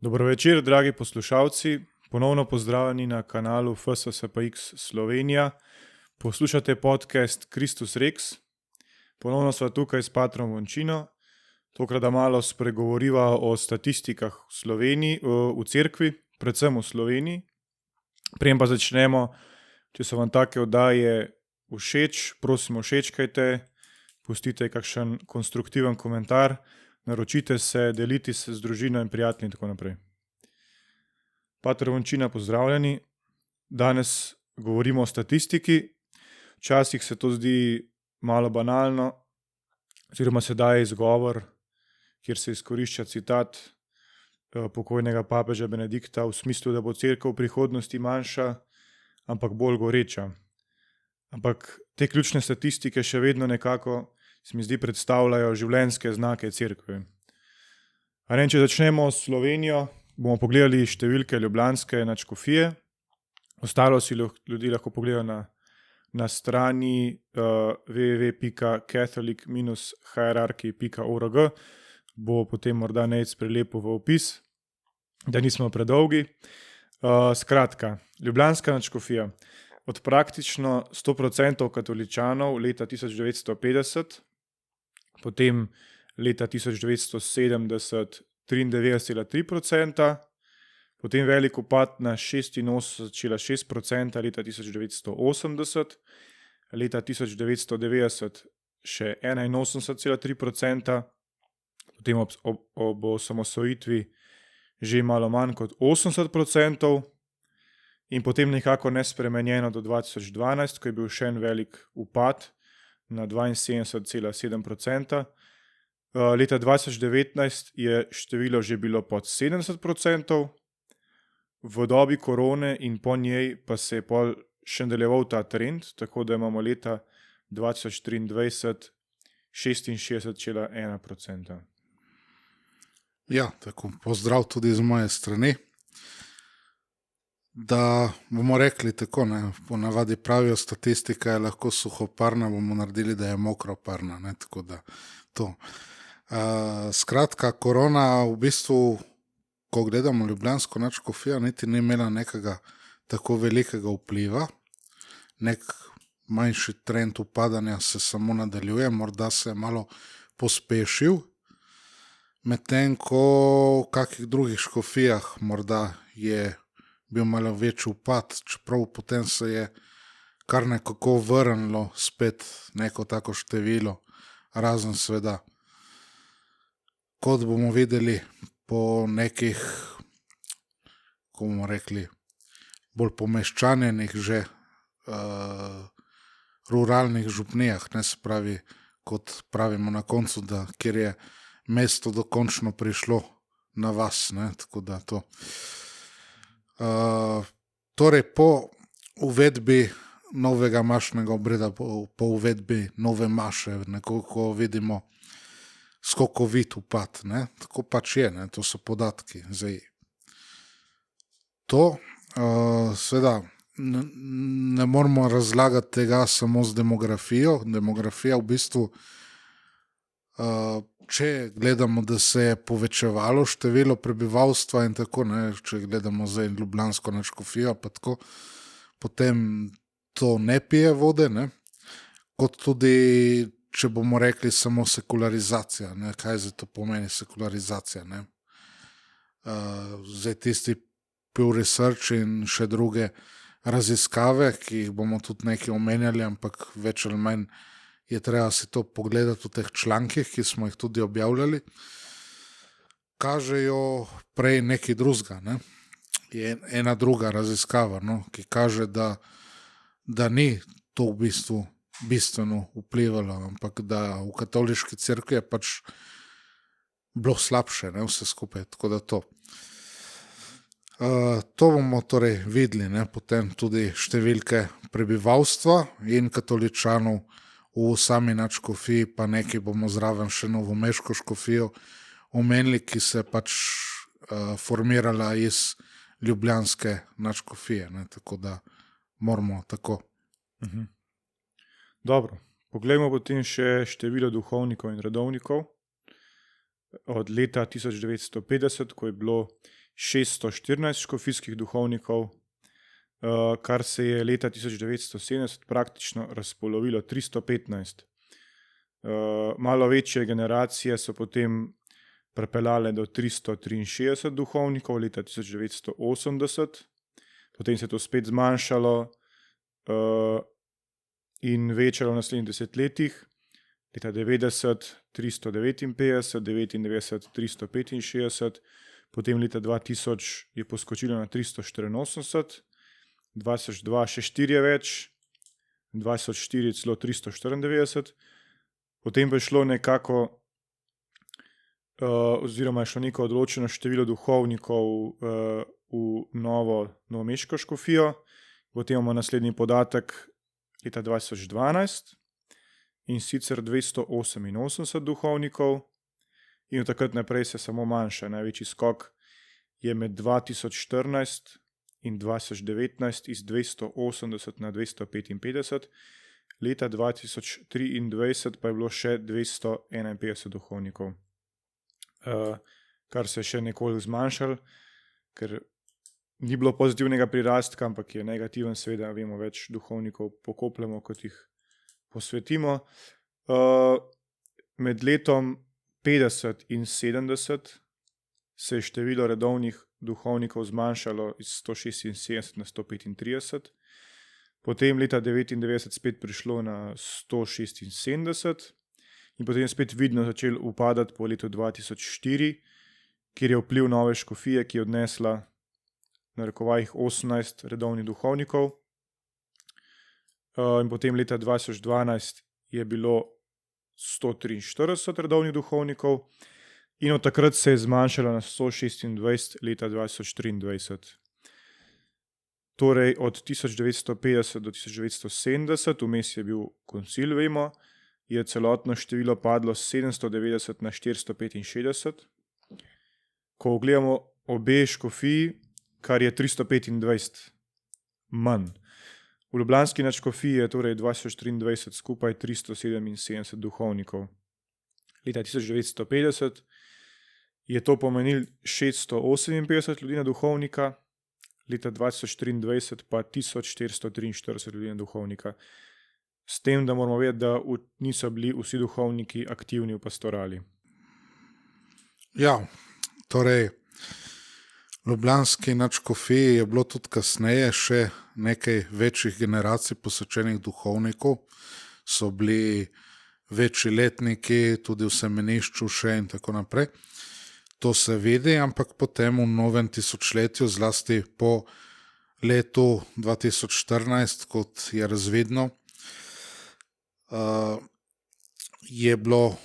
Dobro večer, dragi poslušalci. Ponovno pozdravljeni na kanalu FSSPX Slovenija. Poslušate podcast Kristus Rex. Ponovno sva tukaj s patrom Vončino. Tokrat da malo spregovoriva o statistikah v Sloveniji, v cerkvi, predvsem v Sloveniji. Preden pa začnemo, če so vam take oddaje všeč, prosim všečkajte, pustite kakšen konstruktiven komentar, naročite se, delite se z družino in prijatelji in tako naprej. Pater Vončina, pozdravljeni. Danes govorimo o statistiki. Včasih se to zdi malo banalno, oziroma se daje izgovor, kjer se izkorišča citat pokojnega papeža Benedikta v smislu, da bo cerkev v prihodnosti manjša, ampak bolj goreča. Ampak te ključne statistike še vedno nekako, se mi zdi, predstavljajo življenjske znake cerkve. Če začnemo s Slovenijo, bomo pogledali številke ljubljanske nadškofije. Ostalo si ljudje lahko pogledajo na strani www.catholic-hierarchy.org. Bo potem morda Nejc prelepil v opis, da nismo predolgi. Skratka, ljubljanska nadškofija. Od praktično 100% katoličanov leta 1950, potem leta 1970 93,3%, potem velik upad na 86,6% leta 1980, leta 1990 še 81,3%, potem ob osamosvojitvi že malo manj kot 80%, in potem nekako nespremenjeno do 2012, ko je bil še en velik upad na 72,7%. Leta 2019 je število že bilo pod 70%, v dobi korone in po njej pa se je pol še nadaljeval ta trend, tako da imamo leta 2023 66,1%. Ja, tako pozdrav tudi z moje strani. Da bomo rekli tako, ponavadi pravijo, statistika je lahko suhoparna, bomo naredili, da je mokroparna, tako da to. Skratka, korona v bistvu, ko gledamo ljubljansko nadškofijo, niti ni imela nekega tako velikega vpliva. Nek manjši trend upadanja se samo nadaljuje, morda se je malo pospešil, medtem ko v kakih drugih škofijah morda je bil malo večji upad, čeprav potem se je kar nekako vrnilo spet neko tako število, razen seveda, kot bomo videli po nekih, ko bomo rekli, bolj pomeščanjenih že ruralnih župnijah, se pravi, kot pravimo na koncu, da kjer je mesto dokončno prišlo na vas, tako da to. Torej po uvedbi novega mašnega obreda, po uvedbi nove maše, nekako vidimo skokovit upad, tako pač je, to so podatki. Zdaj, to seveda ne moramo razlagati tega samo z demografijo. Demografija v bistvu, če gledamo, da se je povečevalo število prebivalstva in tako, če gledamo zdaj ljubljansko nadškofijo, pa tako, potem to ne pije vode, kot tudi, če bomo rekli samo sekularizacija, kaj zdaj to pomeni sekularizacija, Zdaj tisti Pew Research in še druge raziskave, ki jih bomo tudi nekaj omenjali, ampak več ali manj je treba si to pogledati v teh člankih, ki smo jih tudi objavljali, kažejo prej nekaj drugega, Je ena druga raziskava, ki kaže, da ni to v bistvu bistveno vplivalo, ampak da v katoliški cerkvi je pač bilo slabše, vse skupaj, tako da to. To bomo torej videli, potem tudi številke prebivalstva in katoličanov v sami nadškofiji, pa nekaj bomo zraven še novomeško škofijo omenili, ki se pač formirala iz ljubljanske nadškofije, tako da moramo tako. Dobro, poglejmo potem še število duhovnikov in redovnikov. Od leta 1950, ko je bilo 614 škofijskih duhovnikov, kar se je leta 1970 praktično razpolovilo 315. Malo večje generacije so potem pripeljale do 363 duhovnikov leta 1980, potem se je to spet zmanjšalo in večalo v naslednjih desetletjih. Leta 90 359, 99 365, potem leta 2000 je poskočilo na 384, 2002 še 4 več, 2004 celo 394, potem pa je šlo nekako, oziroma je šlo neko odločeno število duhovnikov v novomeško škofijo, potem imamo naslednji podatek leta 2012 in sicer 288 duhovnikov in od takrat naprej se samo manjša. Največji skok je med 2014 in 2019 iz 280 na 255, leta 2023 pa je bilo še 251 duhovnikov, kar se je še nekoliko zmanjšalo, ker ni bilo pozitivnega prirastka, ampak je negativen, seveda vemo, več duhovnikov pokopljamo, kot jih posvetimo. Med letom 50 in 70 se je število redovnih duhovnikov zmanjšalo iz 176 na 135, potem leta 99 spet prišlo na 176 in potem spet vidno začel upadati po letu 2004, kjer je vpliv nove škofije, ki je odnesla na narekovajih 18 redovnih duhovnikov. In potem leta 2012 je bilo 143 redovnih duhovnikov in od takrat se je zmanjšalo na 126 leta 2023. Torej od 1950 do 1970, vmes je bil koncil, vemo, je celotno število padlo s 790 na 465. Ko ogledamo obe škofiji, kar je 325 manj. V ljubljanski nadškofiji je torej 2023 skupaj 377 duhovnikov. Leta 1950 je to pomenilo 658 ljudi na duhovnika, leta 2023 pa 1443 ljudi na duhovnika. S tem, da moramo vedeti, da niso bili vsi duhovniki aktivni v pastorali. Ja, torej v ljubljanski nadškofiji je bilo tudi kasneje še nekaj večjih generacij posvečenih duhovnikov, so bili večji letniki, tudi v semenišču še in tako naprej. To se vidi, ampak potem v novem tisočletju, zlasti po letu 2014, kot je razvidno, je bilo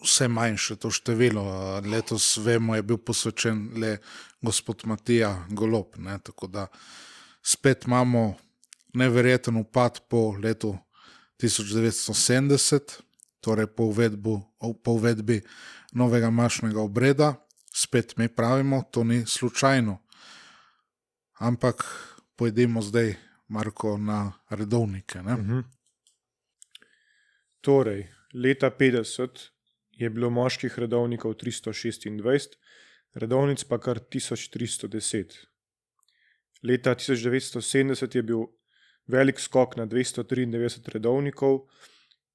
vse manjše to število. Letos, vemo, je bil posvečen le gospod Matija Golob, ne? Tako da spet imamo neverjeten upad po letu 1970, torej po uvedbi novega mašnega obreda. Spet mi pravimo, to ni slučajno. Ampak pojdimo zdaj, Marko, na redovnike. Ne? Torej, leta 50 je bilo moških redovnikov 326, redovnic pa kar 1310. Leta 1970 je bil velik skok na 293 redovnikov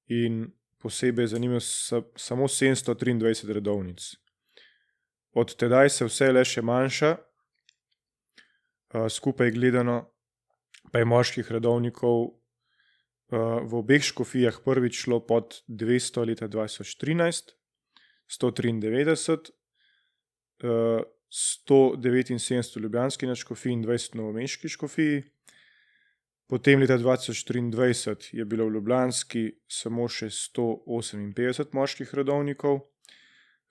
in posebej zanimivo samo 723 redovnic. Od tedaj se vse le še manjša, skupaj gledano pa je moških redovnikov v obeh škofijah prvič šlo pod 200 leta 2013, 193, 179 v ljubljanski nadškofiji in 20 v novomeški škofiji. Potem leta 2023 je bilo v ljubljanski samo še 158 moških redovnikov.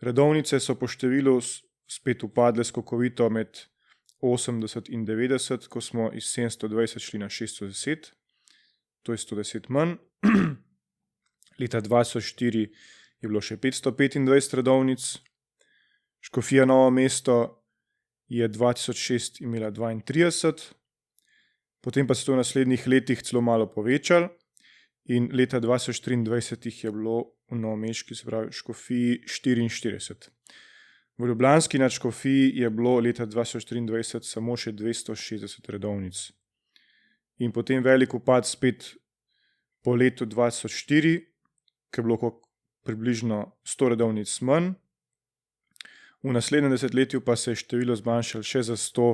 Redovnice so po številu spet upadle skokovito med 80 in 90, ko smo iz 720 šli na 610. To je 110 manj. Leta 2004 je bilo še 525 redovnic. Škofija Novo mesto je 2006 imela 32, potem pa se to v naslednjih letih celo malo povečalo in leta 2023 jih je bilo v novomeški, se pravi škofiji, 44. V ljubljanski nadškofiji je bilo leta 2023 samo še 260 redovnic. In potem velik upad spet po letu 2004, ki je bilo približno 100 redovnic manj. V naslednjem desetletju pa se je število zmanjšalo še za 100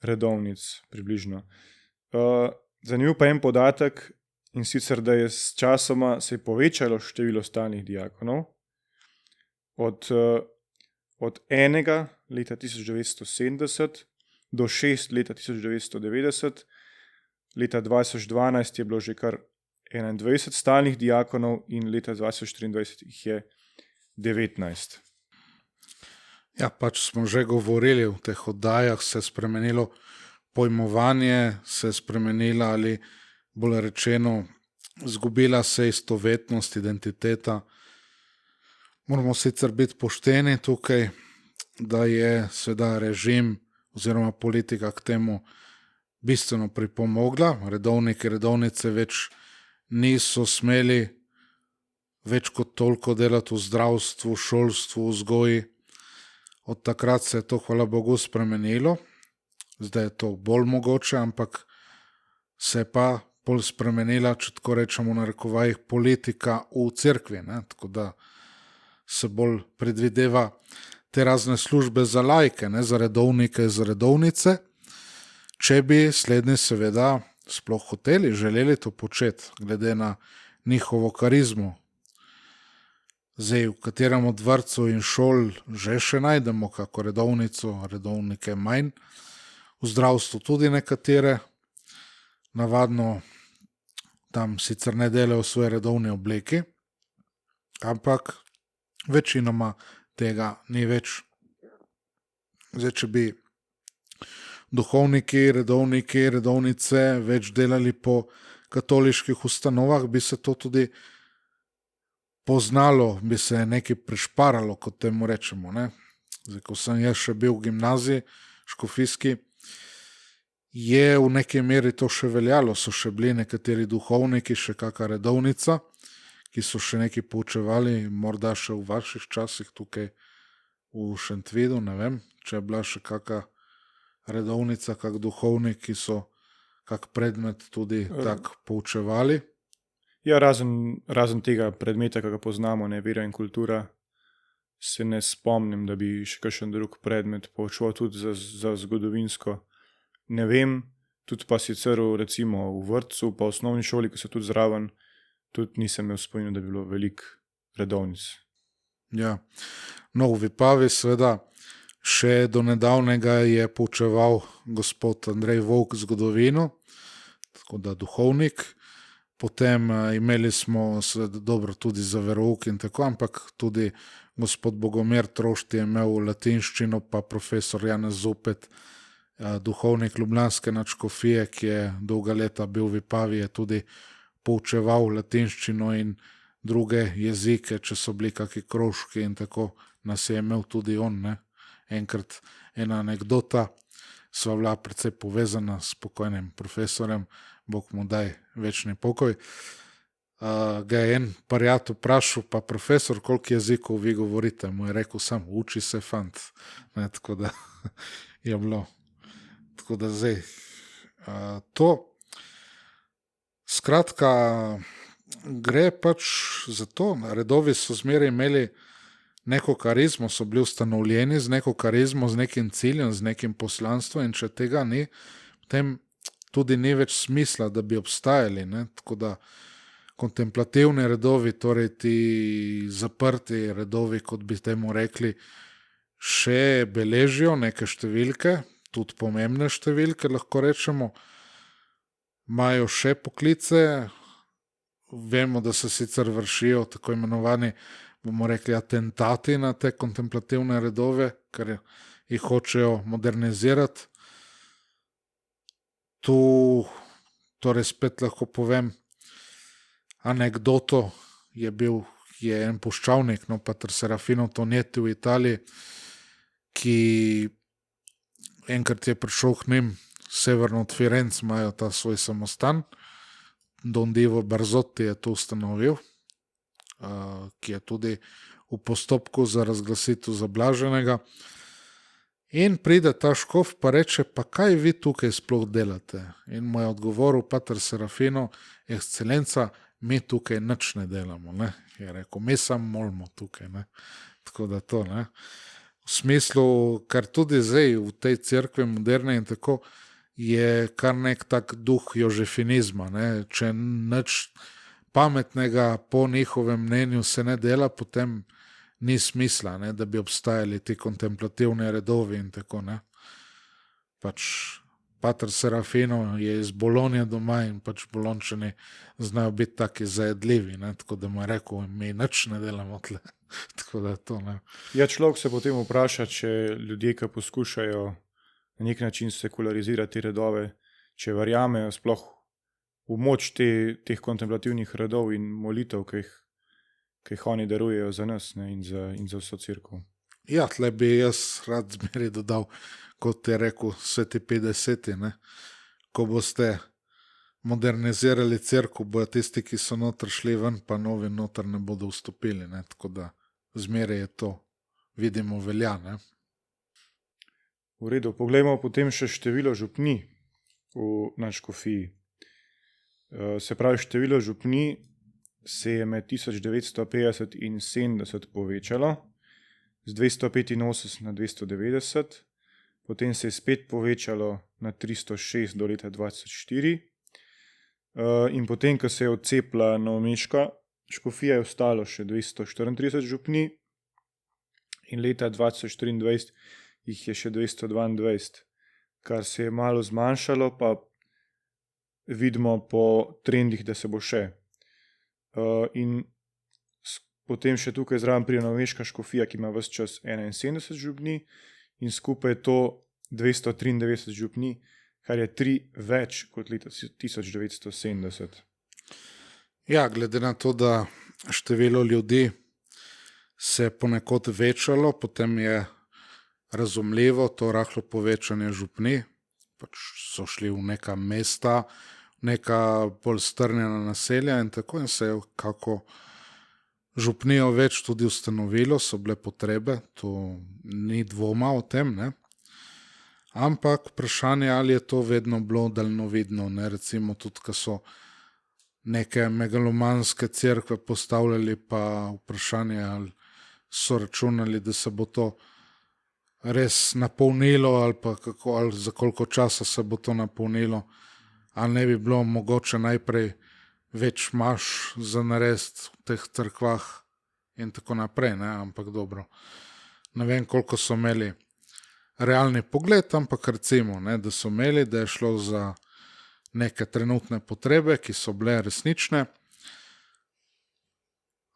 redovnic približno. Zanimiv pa je en podatek, in sicer, da je s časoma se je povečalo število stalnih diakonov od enega leta 1970 do 6 leta 1990. Leta 2012 je bilo že kar 21 stalnih diakonov in leta 2023 jih je 19. Ja, pač smo že govorili, v teh oddajah se je spremenilo pojmovanje, se je spremenila ali bolj rečeno, izgubila se istovetnost, identiteta. Moramo sicer biti pošteni tukaj, da je seveda režim oziroma politika k temu bistveno pripomogla. Redovniki, redovnice več niso smeli več kot toliko delati v zdravstvu, šolstvu, vzgoji. Od takrat se je to, hvala Bogu, spremenilo. Zdaj je to bolj mogoče, ampak se je pa bolj spremenila, če tako rečemo v narekovajih, politika v cerkvi, ne? Tako da se bolj predvideva te razne službe za laike, ne? Za redovnike, za redovnice, če bi slednji seveda sploh hoteli, želeli to početi, glede na njihovo karizmo. Zdaj, v katerem od vrtcev in šol že še najdemo kako redovnico, redovnike manj, v zdravstvu tudi nekatere, navadno tam sicer ne delajo v svoje redovne obleki, ampak večinoma tega ni več. Zdaj, če bi duhovniki, redovniki, redovnice več delali po katoliških ustanovah, bi se to tudi poznalo, bi se nekaj prišparalo, kot temu rečemo, ne. Zdaj, ko sem jaz še bil v gimnaziji škofijski, je v neki meri to še veljalo, so še bili nekateri duhovniki, še kakšna redovnica, ki so še nekaj poučevali, morda še v vaših časih tukaj v Šentvidu, ne vem, če je bila še kakšna redovnica, kak duhovnik, ki so kak predmet tudi tak poučevali. Ja, razen tega predmeta, ki ga poznamo, ne, vera in kultura, se ne spomnim, da bi še kakšen drug predmet poučeval tudi za zgodovinsko. Ne vem, tudi pa sicer recimo v vrtcu, pa v osnovni šoli, ki so tudi zraven, tudi nisem imel spominu, da bi bilo veliko redovnic. Ja, no, v Vipavi seveda še do nedavnega je poučeval gospod Andrej Volk zgodovino, tako da duhovnik. Potem imeli smo seveda dobro tudi za verouk in tako, ampak tudi gospod Bogomir Trošt je imel latinščino, pa profesor Janez Zupet, duhovnik ljubljanske nadškofije, ki je dolga leta bil v Vipavi, je tudi poučeval latinščino in druge jezike, če so bili kakšni krožki in tako, nas je imel tudi on, ne. Enkrat ena anekdota, sva bila precej povezana s pokojnim profesorjem, Bog mu daj večni pokoj. Ga je en prijatelj vprašal, pa profesor, koliko jezikov vi govorite? Mu je rekel sam, uči se fant. Ne, tako da je bilo. Tako da zdaj to. Skratka, gre pač za to, redovi so zmeraj imeli neko karizmo, so bili ustanovljeni z neko karizmo, z nekim ciljem, z nekim poslanstvom, in če tega ni, potem tudi ni več smisla, da bi obstajali, ne. Tako da kontemplativni redovi, torej ti zaprti redovi, kot bi temu rekli, še beležijo neke številke, tudi pomembne številke, lahko rečemo, imajo še poklice, vemo, da se sicer vršijo tako imenovani, bomo rekli, atentati na te kontemplativne redove, ker jih hočejo modernizirati. Tu torej spet lahko povem anekdoto, je en puščavnik, no, pater Serafino Tonietti v Italiji, ki enkrat je prišel k njim, severno od Firenc imajo ta svoj samostan, Don Divo Barzotti je to ustanovil, ki je tudi v postopku za razglasitev za blaženega. In pride ta škof pa reče, pa kaj vi tukaj sploh delate? In mu je odgovoril pater Serafino, ekscelenca, mi tukaj nič ne delamo. Ne? Je rekel, mi samo molimo tukaj. Ne? Tako da to, ne? V smislu, kar tudi zdaj v tej cerkvi moderne in tako, je kar nek tak duh jožefinizma. Ne? Če nič pametnega po njihovem mnenju se ne dela, potem ni smisla, ne, da bi obstajali ti kontemplativni redovi in tako. Ne. Pač pater Serafino je iz Bolonje doma in pač Bolončani znajo biti taki zajedljivi, ne, tako da mu je rekel, mi nič ne delamo tle. Tako da to, ne. Ja, človek se potem vpraša, če ljudje, ki poskušajo na nek način sekularizirati redove, če verjamejo sploh v moč teh kontemplativnih redov in molitev, ki jih oni darujejo za nas, ne, in za vso cerkev. Ja, tle bi jaz rad zmeri dodal, kot je rekel sveti 50, ne, ko boste modernizirali cerkev, bojo tisti, ki so noter šli ven, pa novi noter ne bodo vstopili, ne, tako da zmeri je to, vidimo, velja. Ne. V redu, poglejmo potem še število župni v nadškofiji. Se pravi, število župni se je med 1950 in 70 povečalo z 285 na 290, potem se je spet povečalo na 306 do leta 2004 in potem, ko se je odcepila novomeška škofija, je ostalo še 234 župni in leta 2023 jih je še 222, kar se je malo zmanjšalo, pa vidimo po trendih, da se bo še. In potem še tukaj zraven pride novomeška škofija, ki ima ves čas 71 župni in skupaj je to 293 župni, kar je 3 več kot leta 1970. Ja, glede na to, da število ljudi se je ponekod večalo, potem je razumljivo to rahlo povečanje župni, pač so šli v neka mesta, neka bolj strnjena naselja in tako, in se je kako župnijo več tudi ustanovilo, so bile potrebe, to ni dvoma o tem, ne. Ampak vprašanje, ali je to vedno bilo daljnovidno, ne, recimo tudi, ko so neke megalomanske cerkve postavljali, pa vprašanje, ali so računali, da se bo to res napolnilo, ali pa kako, ali za koliko časa se bo to napolnilo, ali ne bi bilo mogoče najprej več maš za narediti v teh cerkvah in tako naprej, ne, ampak dobro. Ne vem, koliko so imeli realni pogled, ampak recimo, ne, da so imeli, da je šlo za neke trenutne potrebe, ki so bile resnične,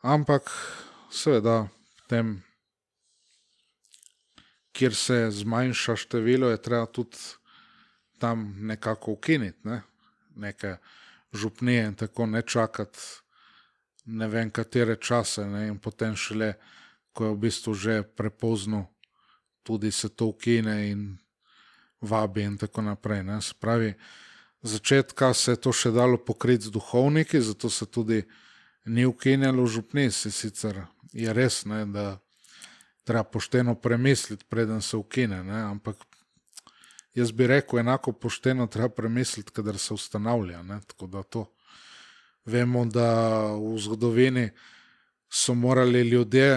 ampak seveda tem, kjer se zmanjša število, je treba tudi tam nekako ukiniti, ne? Neke župnije in tako, ne čakati ne vem katere čase, ne? In potem šele, ko je v bistvu že prepozno, tudi se to ukine in vabi in tako naprej. Ne? Se pravi, začetka se je to še dalo pokriti z duhovniki, zato se tudi ni ukinjalo župni, sicer je res, ne, da treba pošteno premisliti, preden se ukine, ne, ampak jaz bi rekel, enako pošteno treba premisliti, kadar se ustanavlja, ne, tako da to vemo, da v zgodovini so morali ljudje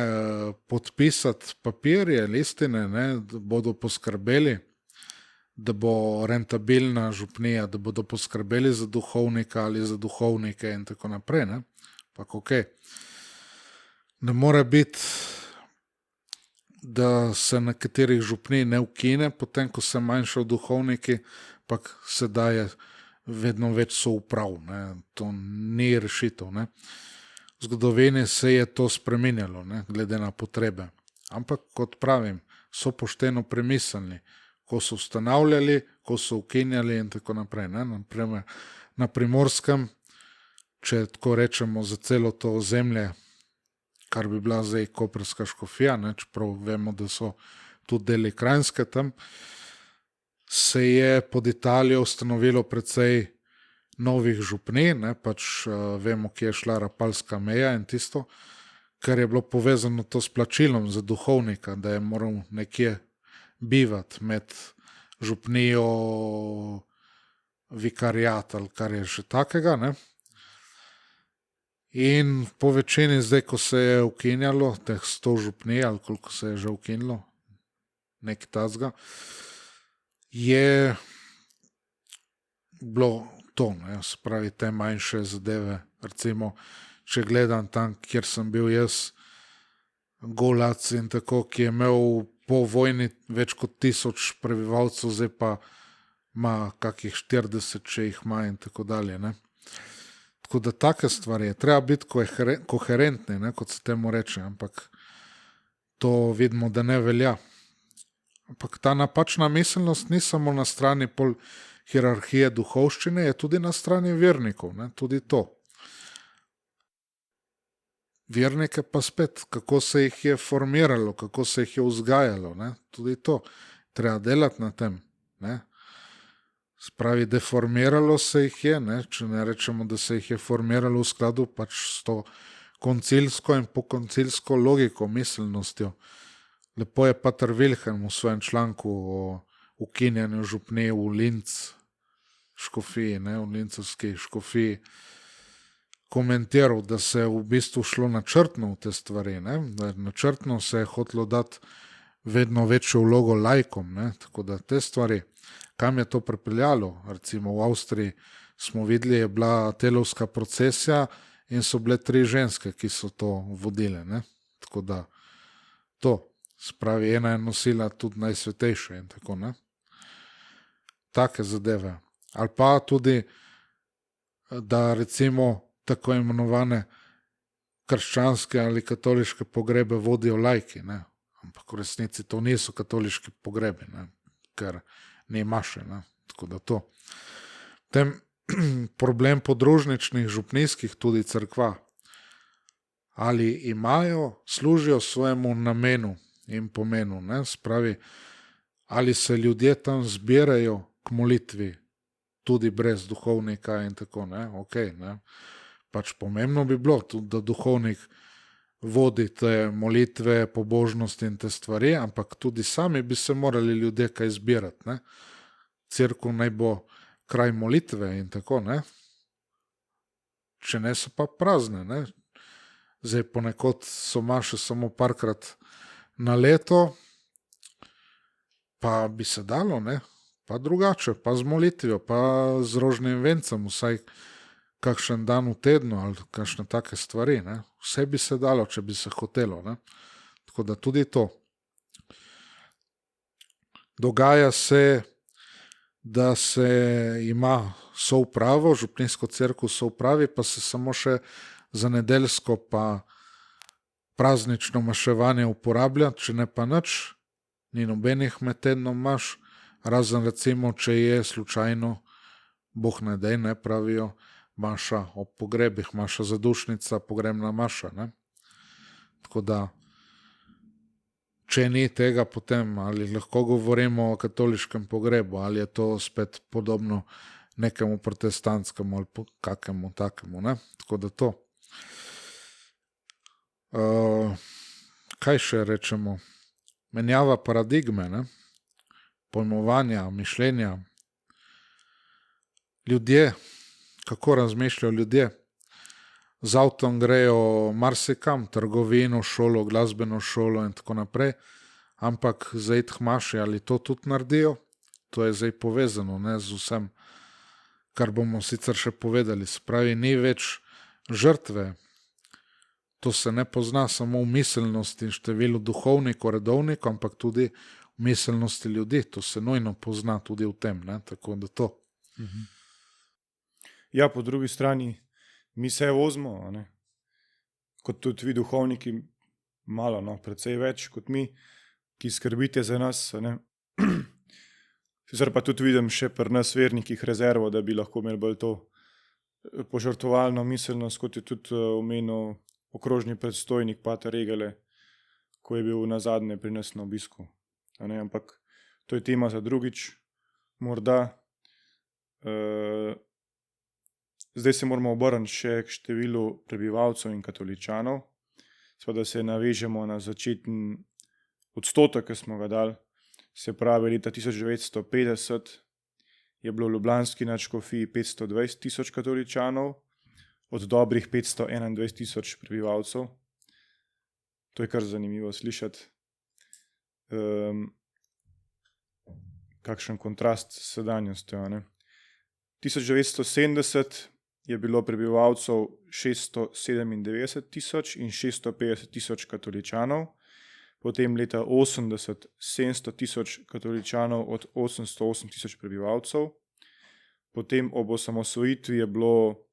podpisati papirje, listine, ne, da bodo poskrbeli, da bo rentabilna župnija, da bodo poskrbeli za duhovnika ali za duhovnike in tako naprej, ne. Pak okej. Ne more biti, da se nekaterih župnij ne ukine, potem ko se manjšajo duhovniki, pak se daje vedno več souprav, ne. To ni rešitev, ne. V zgodovini se je to spreminjalo, ne, glede na potrebe. Ampak, kot pravim, so pošteno premislili, ko so ustanavljali, ko so ukinjali in tako naprej, ne. Naprimer, na Primorskem, če tako rečemo za celo to ozemlje, kar bi bila zdaj koprska škofija, ne, čeprav vemo, da so tudi deli Kranjske tam, se je pod Italijo ustanovilo precej novih župnij, ne, pač vemo, kje je šla Rapalska meja in tisto, ker je bilo povezano to s plačilom za duhovnika, da je moral nekje bivati med župnijo, vikariat ali kar je že takega, ne. In po večini zdaj, ko se je ukinjalo teh 100 župnij ali koliko se je že ukinilo, nekaj tazga, je bilo to, ne, se pravi te manjše zadeve, recimo, če gledam tam, kjer sem bil jaz, Golac in tako, ki je imel po vojni več kot 1000 prebivalcev, zdaj pa ima kakih 40, če jih ima in tako dalje, ne. Tako da take stvari je treba biti koherentni, ne, kot se temu reče, ampak to vidimo, da ne velja. Ampak ta napačna miselnost ni samo na strani pol hierarhije duhovščine, je tudi na strani vernikov, ne, tudi to. Vernike pa spet, kako se jih je formiralo, kako se jih je vzgajalo, ne, tudi to. Treba delati na tem, ne. Spravi, deformiralo se jih je, ne, če ne rečemo, da se jih je formiralo v skladu pač s to koncilsko in pokoncilsko logiko, miselnostjo. Lepo je Pater Wilhelm v svojem članku o ukinjanju župnij v Linz škofiji, ne, v lincovski škofiji, komentiral, da se je v bistvu šlo načrtno v te stvari, ne, da načrtno se je hotelo dati vedno večjo vlogo laikom, ne, tako da te stvari, kam je to pripeljalo, recimo v Avstriji smo videli, je bila telovska procesija in so bile 3 ženske, ki so to vodile, ne, tako da to, spravi, ena je nosila tudi najsvetejše in tako, ne. Take zadeve. Ali pa tudi, da recimo tako imenovane krščanske ali katoliške pogrebe vodijo laiki, ne. Ampak v resnici to niso katoliški pogrebi, ne, ker ni maše, ne, tako da to. Potem problem podružničnih župnijskih tudi cerkva. Ali imajo, služijo svojemu namenu in pomenu, ne, spravi, ali se ljudje tam zbirajo k molitvi, tudi brez duhovnika in tako, ne, okej, ne. Pač pomembno bi bilo tudi, da duhovnik vodi te molitve, pobožnosti in te stvari, ampak tudi sami bi se morali ljudje kaj zbirati, ne. Cerkev naj bo kraj molitve in tako, ne. Če ne, so pa prazne, ne. Zdaj ponekod so maše samo parkrat na leto, pa bi se dalo, ne, pa drugače, pa z molitvijo, pa z rožnim vencem, vsaj kakšen dan v tednu ali kakšne take stvari, ne. Vse bi se dalo, če bi se hotelo, ne. Tako da tudi to. Dogaja se, da se ima soupravo, župnijsko cerkev soupravi, pa se samo še za nedeljsko pa praznično maševanje uporablja, če ne pa nič, ni nobenih med tednom maš, razen recimo, če je slučajno, Bog ne daj, ne, pravijo, maša ob pogrebih, maša zadušnica, pogrebna maša, ne. Tako da, če ni tega, potem ali lahko govorimo o katoliškem pogrebu, ali je to spet podobno nekemu protestantskemu ali kakemu takemu, ne. Tako da to. Kaj še rečemo? Menjava paradigme, ne? Pojmovanja, mišljenja. Ljudje, kako razmišljajo ljudje? Z avtom grejo marsikam, trgovino, šolo, glasbeno šolo in tako naprej, ampak za iti k maši, ali to tudi naredijo? To je zdaj povezano, ne, z vsem, kar bomo sicer še povedali. Se pravi, ni več žrtve. To se ne pozna samo v miselnosti in številu duhovnikov, redovnikov, ampak tudi v miselnosti ljudi. To se nujno pozna tudi v tem, ne, tako da to. Ja, po drugi strani, mi se vozimo, ne, kot tudi vi duhovniki, malo, no, precej več kot mi, ki skrbite za nas, ne. Sicer pa tudi vidim še pri nas vernikih rezervo, da bi lahko imeli bolj to požrtvovalno miselnost, kot je tudi omenil okrožni predstojnik Pater Regele, ko je bil nazadnje pri nas na obisku. Ne, ampak to je tema za drugič, morda. Zdaj se moramo obrniti še k številu prebivalcev in katoličanov. da se navežemo na začetni odstotek, ki smo ga dali. Se pravi, leta 1950 je bilo v ljubljanski nadškofiji 520 tisoč katoličanov, od dobrih 521 tisoč prebivalcev. To je kar zanimivo slišati. Kakšen kontrast s sedanjostjo. 1970 je bilo prebivalcev 697 tisoč in 650 tisoč katoličanov, potem leta 80 700 tisoč katoličanov od 808 tisoč prebivalcev, potem ob osamosvojitvi je bilo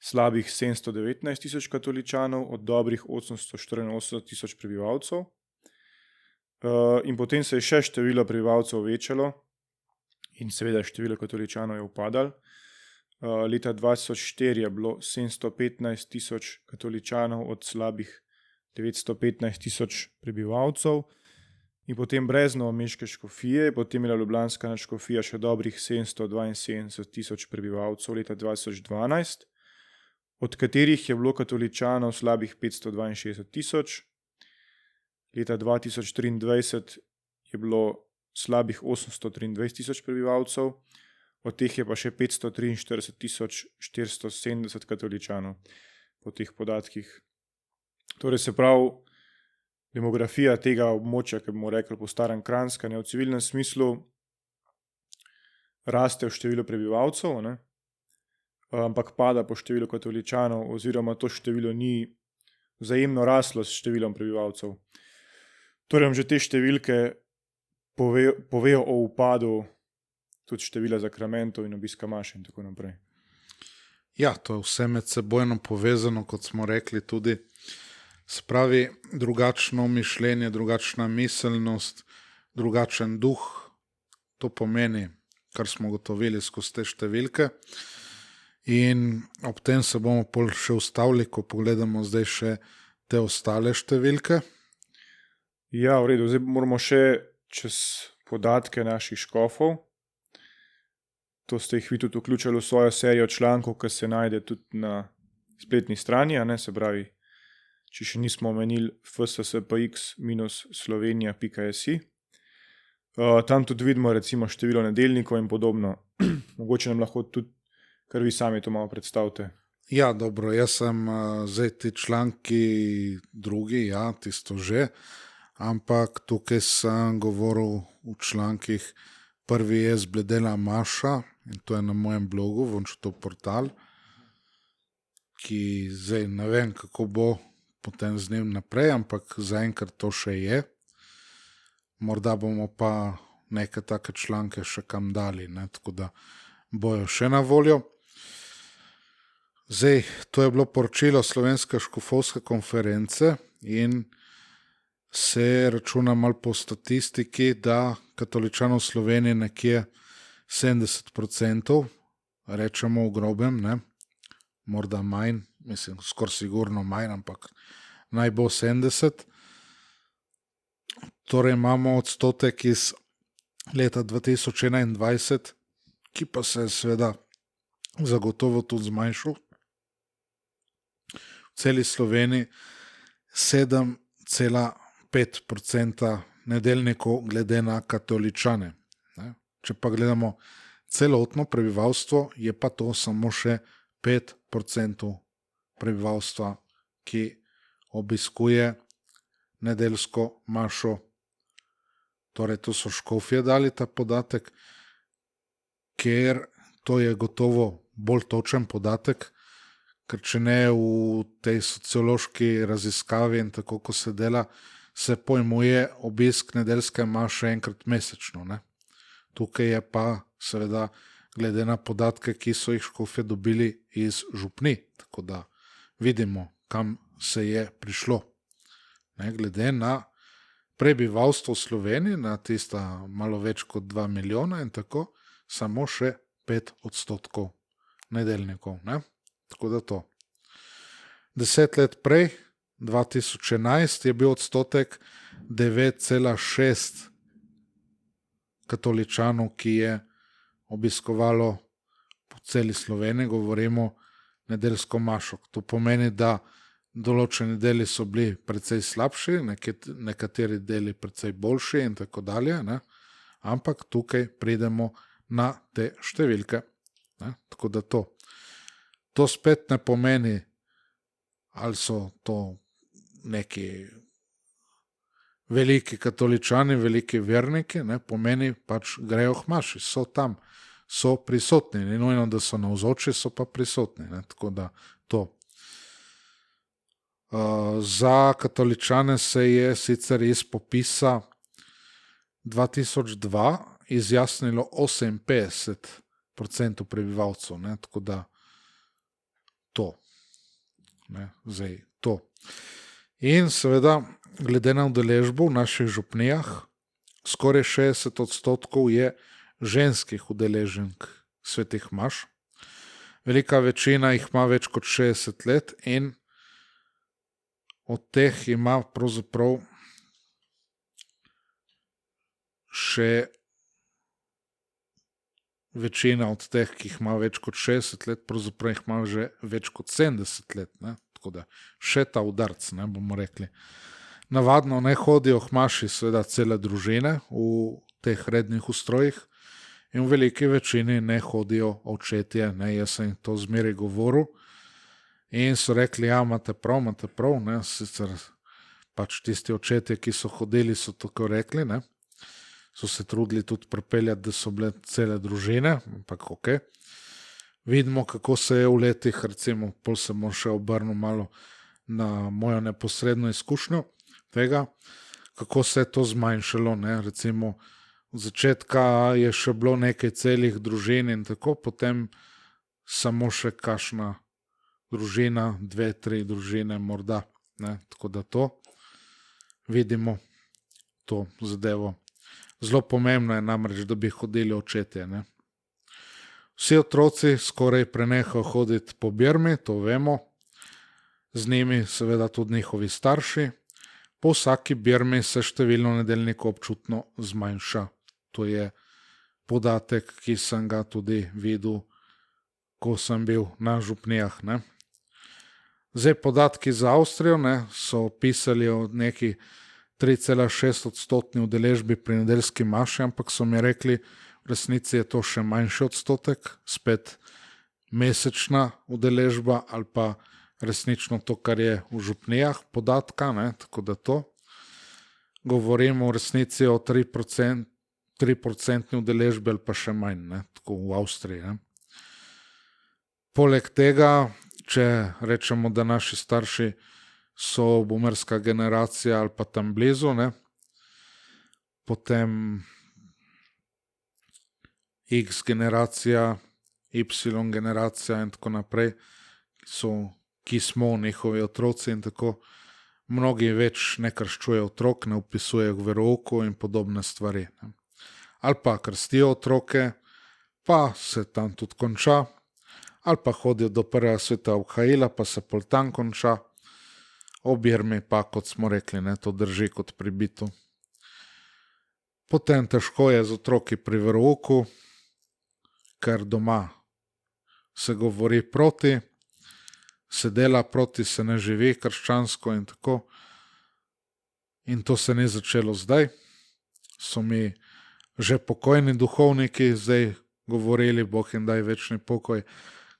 slabih 719 tisoč katoličanov od dobrih 884 tisoč prebivalcev. In potem se je še število prebivalcev večalo in seveda število katoličanov je upadalo. Leta 2004 je bilo 715 tisoč katoličanov od slabih 915 tisoč prebivalcev in potem brez novomeške škofije, potem je bila ljubljanska nadškofija še dobrih 772 tisoč prebivalcev leta 2012, od katerih je bilo katoličanov slabih 562 tisoč. Leta 2023 je bilo slabih 823 tisoč prebivalcev, od teh je pa še 543 tisoč 470 katoličanov po teh podatkih. Torej se pravi, demografija tega območja, ki bomo rekli po starem Kranjska, v civilnem smislu raste v številu prebivalcev, ampak pada po številu katoličanov, oziroma to število ni vzajemno raslo s številom prebivalcev. Torej vam že te številke povejo o upadu tudi števila zakramentov in obiska maše in tako naprej. Ja, to je vse medsebojno povezano, kot smo rekli tudi. Spravi drugačno mišljenje, drugačna miselnost, drugačen duh. To pomeni, kar smo gotovili skozi te številke. In ob tem se bomo pol še ustavili, ko pogledamo zdaj še te ostale številke. Ja, v redu, zdaj moramo še čez podatke naših škofov. To ste jih vi tudi vključili v svojo serijo člankov, ki se najde tudi na spletni strani, se pravi, če še nismo omenili fsspx-slovenija.si. Tam tudi vidimo recimo število nedeljnikov in podobno. Mogoče nam lahko tudi kar vi sami to malo predstavite. Ja, dobro, jaz sem zdaj ti članki drugi, ja, tisto že, ampak tukaj sem govoril v člankih, prvi je Zbledela Maša in to je na mojem blogu, Vončutov portal, ki zdaj ne vem, kako bo potem z njim naprej, ampak zaenkrat to še je. Morda bomo pa neke take članke še kam dali, tako da bojo še na voljo. Zdaj, to je bilo poročilo Slovenske škofovske konference in se računa malo po statistiki, da katoličanov v Sloveniji nekje 70%, rečemo v grobem, morda manj, mislim, skoraj sigurno manj, ampak naj bo 70. Torej imamo odstotek iz leta 2021, ki pa se je seveda zagotovo tudi zmanjšal. V celi Sloveniji 7,5% nedeljnikov glede na katoličane. Če pa gledamo celotno prebivalstvo, je pa to samo še 5% prebivalstva, ki obiskuje nedeljsko mašo. Torej, to so škofje dali ta podatek, ker to je gotovo bolj točen podatek, ker če ne v tej sociološki raziskavi in tako, ko se dela, se pojmuje obisk nedeljske maše enkrat mesečno. Tukaj je pa seveda glede na podatke, ki so jih škofje dobili iz župni, tako da vidimo, kam se je prišlo. Glede na prebivalstvo v Sloveniji, na tista malo več kot 2 milijona in tako, samo še 5% nedeljnikov. Tako da to. 10 let prej, 2011, je bil odstotek 9,6 katoličanov, ki je obiskovalo po celi Sloveniji, govorimo nedeljsko mašo. To pomeni, da določeni deli so bili precej slabši, nekateri deli precej boljši in tako dalje, ne? Ampak tukaj pridemo na te številke. Ne? Tako da to spet ne pomeni, ali so to neki veliki katoličani, veliki verniki, ne? Pomeni pač grejo k maši, so tam, so prisotni, ni nujno, da so navzoči, so pa prisotni, ne? Tako da to. Za katoličane se je sicer iz popisa 2002 izjasnilo 58% prebivalcev, ne? Tako da to. Ne? Zdaj to. In seveda, glede na udeležbo v naših župnijah, skoraj 60% je ženskih udeleženk svetih maš. Velika večina jih ima več kot 60 let in od teh ima pravzaprav še večina od teh, ki jih ima več kot 60 let, pravzaprav jih ima že več kot 70 let, ne? Tako da še ta udarc, ne, bomo rekli. Navadno ne hodijo k maši seveda cele družine v teh rednih ustrojih in v veliki večini ne hodijo očetje, ne, jaz sem to zmeraj govoril in so rekli, ja, imate prav, ne, sicer pač tisti očetje, ki so hodili, so tako rekli, ne, so se trudili tudi pripeljati, da so bile cele družine, ampak ok. Vidimo, kako se je v letih, recimo, pol se bom še obrnil malo na mojo neposredno izkušnjo tega, kako se je to zmanjšalo, ne, recimo od začetka je še bilo nekaj celih družin in tako, potem samo še kakšna družina, 2-3 družine morda, ne, tako da to vidimo, to zadevo. Zelo pomembno je namreč, da bi hodili očetje, ne. Vsi otroci skoraj prenehajo hoditi po birmi, to vemo, z njimi seveda tudi njihovi starši. Po vsaki birmi se število nedeljnikov občutno zmanjša. To je podatek, ki sem ga tudi videl, ko sem bil na župnijah, ne. Zdaj podatki za Avstrijo, ne, so pisali o neki 3,6% udeležbi pri nedeljski maši, ampak so mi rekli, v resnici je to še manjši odstotek, spet mesečna udeležba ali pa resnično to, kar je v župnijah podatka, ne, tako da to. Govorimo v resnici o 3% udeležbi ali pa še manj, ne, tako v Avstriji, ne. Poleg tega, če rečemo, da naši starši so boomerska generacija ali pa tam blizu, ne, potem X generacija, Y generacija in tako naprej, ki smo njihovi otroci in tako, mnogi več ne krščujejo otrok, ne vpisujejo v verouku in podobne stvari, ne. Ali pa krstijo otroke, pa se tam tudi konča, ali pa hodijo do prvega sveta obhajila, pa se pol tam konča, o birmi pa, kot smo rekli, ne, to drži kot pribito. Potem težko je z otroki pri verouku, ker doma se govori proti, se dela proti, se ne živi krščansko in tako. In to se ni začelo zdaj. So mi že pokojni duhovniki zdaj govorili, Bog jim daj večni pokoj,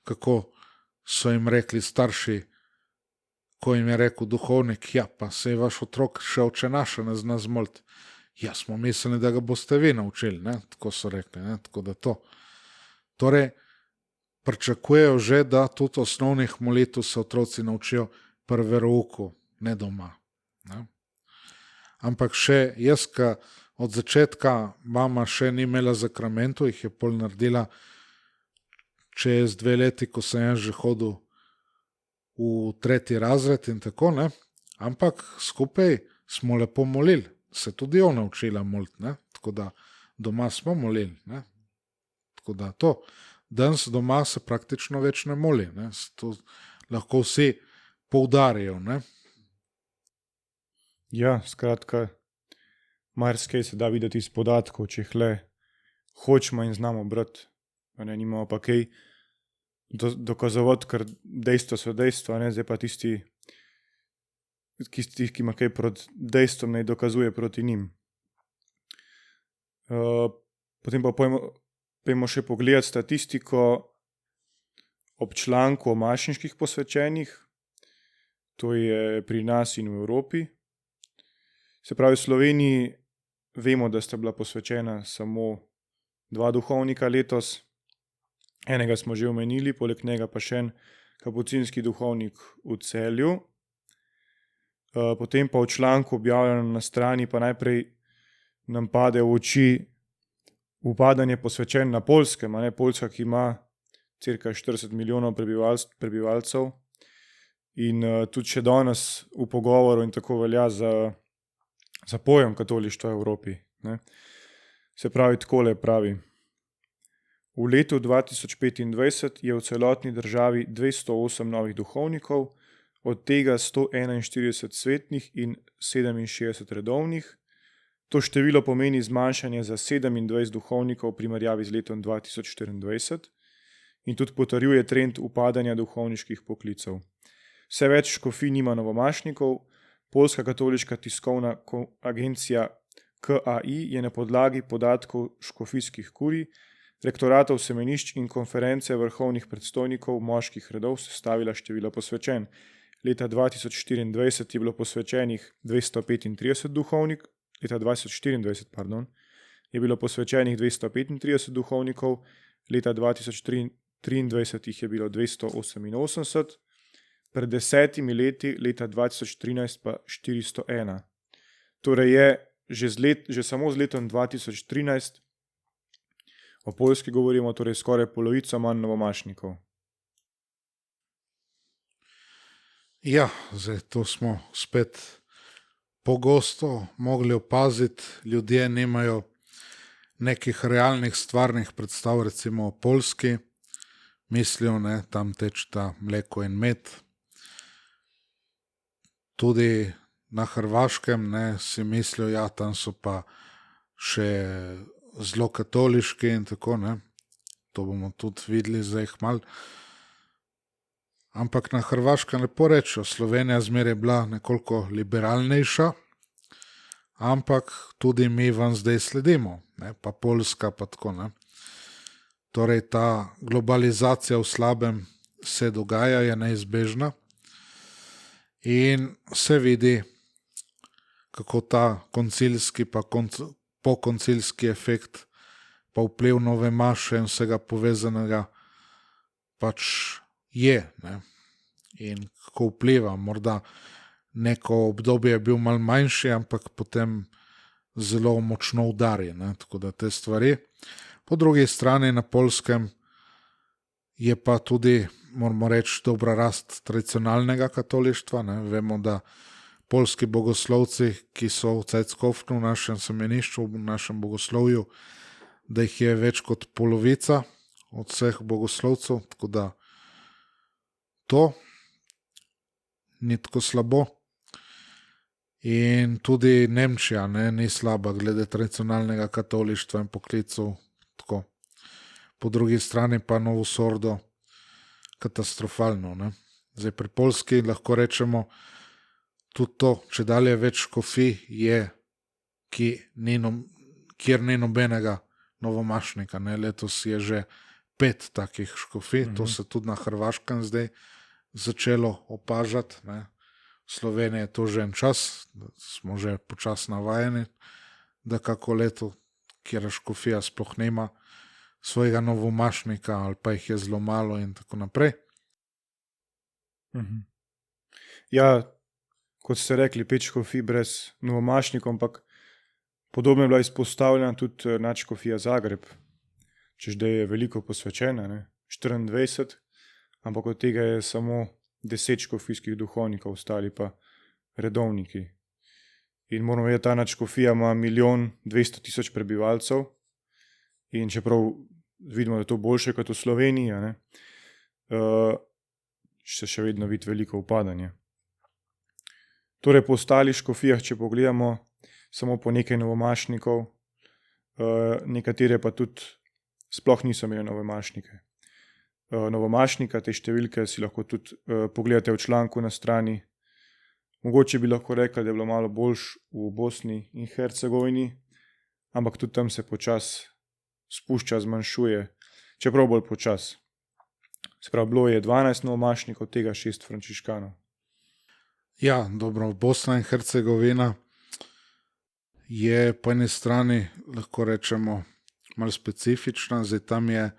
kako so jim rekli starši, ko jim je rekel duhovnik, ja, pa se je vaš otrok še oče naša ne zna zmoliti. Ja, smo mislili, da ga boste vi naučili, ne, tako so rekli, ne, tako da to. Torej, pričakujejo že, da tudi osnovnih molitev se otroci naučijo pri verouku, ne doma, ne. Ampak še jaz, ka od začetka mama še ni imela zakramentov, jih je pol naredila čez 2 leti, ko sem jaz že hodil v 3. razred in tako, ne. Ampak skupaj smo lepo molili, se tudi ona učila moliti, ne, tako da doma smo molili, ne. Tako da to, danes doma se praktično več ne moli, ne, to lahko vsi poudarijo, ne. Ja, skratka, marsikaj se da videti iz podatkov, če jih le hočemo in znamo brati, a ne, nimamo pa kaj dokazovati, ker dejstva so dejstva, ne, zdaj pa tisti ki ima kaj proti dejstvom, ne dokazuje proti njim. Potem pa pojmo še pogledati statistiko ob članku o mašniških posvečenih. To je pri nas in v Evropi. Se pravi, v Sloveniji vemo, da sta bila posvečena samo 2 duhovnika letos. Enega smo že omenili, poleg njega pa še en kapucinski duhovnik v Celju. Potem pa v članku objavljeno na strani pa najprej nam pade v oči upadanje posvečen na Poljskem. Poljska, ki ima cirka 40 milijonov prebivalcev in tudi še danes v pogovoru in tako velja za pojem katolištva v Evropi. Ne. Se pravi, takole pravi. V letu 2025 je v celotni državi 208 novih duhovnikov, od tega 141 svetnih in 67 redovnih. To število pomeni zmanjšanje za 27 duhovnikov v primerjavi z letom 2024 in tudi potrjuje trend upadanja duhovniških poklicev. Vse več škofij nima novomašnikov. Poljska katoliška tiskovna agencija KAI je na podlagi podatkov škofijskih kurij, rektoratov semenišč in konference vrhovnih predstojnikov moških redov sestavila število posvečen. Leta 2024 je bilo posvečenih 235 duhovnikov, leta 2024, je bilo posvečenih 235 duhovnikov, leta 2023 jih je bilo 288, pred 10 leti, leta 2013 pa 401. Torej je že samo z letom 2013, o Poljski govorimo, torej skoraj polovico manj novomašnikov. Ja, zdaj to smo spet pogosto mogli opaziti. Ljudje nimajo nekih realnih stvarnih predstav, recimo o Poljski. Mislijo, ne, tam tečeta mleko in med. Tudi na Hrvaškem, ne, si mislijo, ja, tam so pa še zelo katoliški in tako, ne. To bomo tudi videli zdaj malo. Ampak na Hrvaškem lepo rečejo, Slovenija zmeraj bila nekoliko liberalnejša, ampak tudi mi vam zdaj sledimo, ne, pa Poljska pa tako, ne. Torej ta globalizacija v slabem se dogaja, je neizbežna in se vidi, kako ta koncilski pa pokoncilski efekt pa vpliv nove maše in vsega povezanega pač je, ne. In kako vpliva, morda neko obdobje je bil malo manjši, ampak potem zelo močno udari, ne. Tako da te stvari. Po drugi strani na Poljskem je pa tudi, moramo reči, dobra rast tradicionalnega katolištva, ne. Vemo, da poljski bogoslovci, ki so v Cajckofnu, v našem semenišču, v našem bogoslovju, da jih je več kot polovica od vseh bogoslovcev, tako da to ni tako slabo. In tudi Nemčija, ne, ni slaba glede tradicionalnega katolištva in poklicov. Tako. Po drugi strani pa Novo Sordo katastrofalno. Ne. Zdaj pri Poljski lahko rečemo tudi to, če dalje več škofij je, kjer ni nobenega novomašnika. Ne. Letos je že 5 takih škofij, to se tudi na Hrvaškem zdaj začelo opažati. Ne. V Sloveniji je to že en čas, smo že počasno navajeni, da kako leto, kjer škofija sploh nema svojega novomašnika ali pa jih je zelo malo in tako naprej. Ja, kot ste rekli, 5 škofij brez novomašnikov, ampak podobno je bila izpostavljena tudi nadškofija Zagreb, češ da je veliko posvečena, ne? 24, ampak od tega je samo 10 škofijskih duhovnikov, ostali pa redovniki. In moramo vedeti, ta nadškofija ima 1 200 000 prebivalcev in čeprav vidimo, da je to boljše kot v Sloveniji, ne, se še vedno vidi veliko upadanje. Torej po ostalih škofijah, če pogledamo, samo po nekaj novomašnikov, nekatere pa tudi sploh niso imeli novomašnike. Novomašnika, te številke si lahko tudi pogledate v članku na strani. Mogoče bi lahko rekli, da je bilo malo boljš v Bosni in Hercegovini, ampak tudi tam se počasi spušča, zmanjšuje, čeprav bolj počasi. Se pravi, bilo je 12 novomašnikov, od tega 6 frančiškanov. Ja, dobro, Bosna in Hercegovina je po eni strani, lahko rečemo, malo specifična, zdaj tam je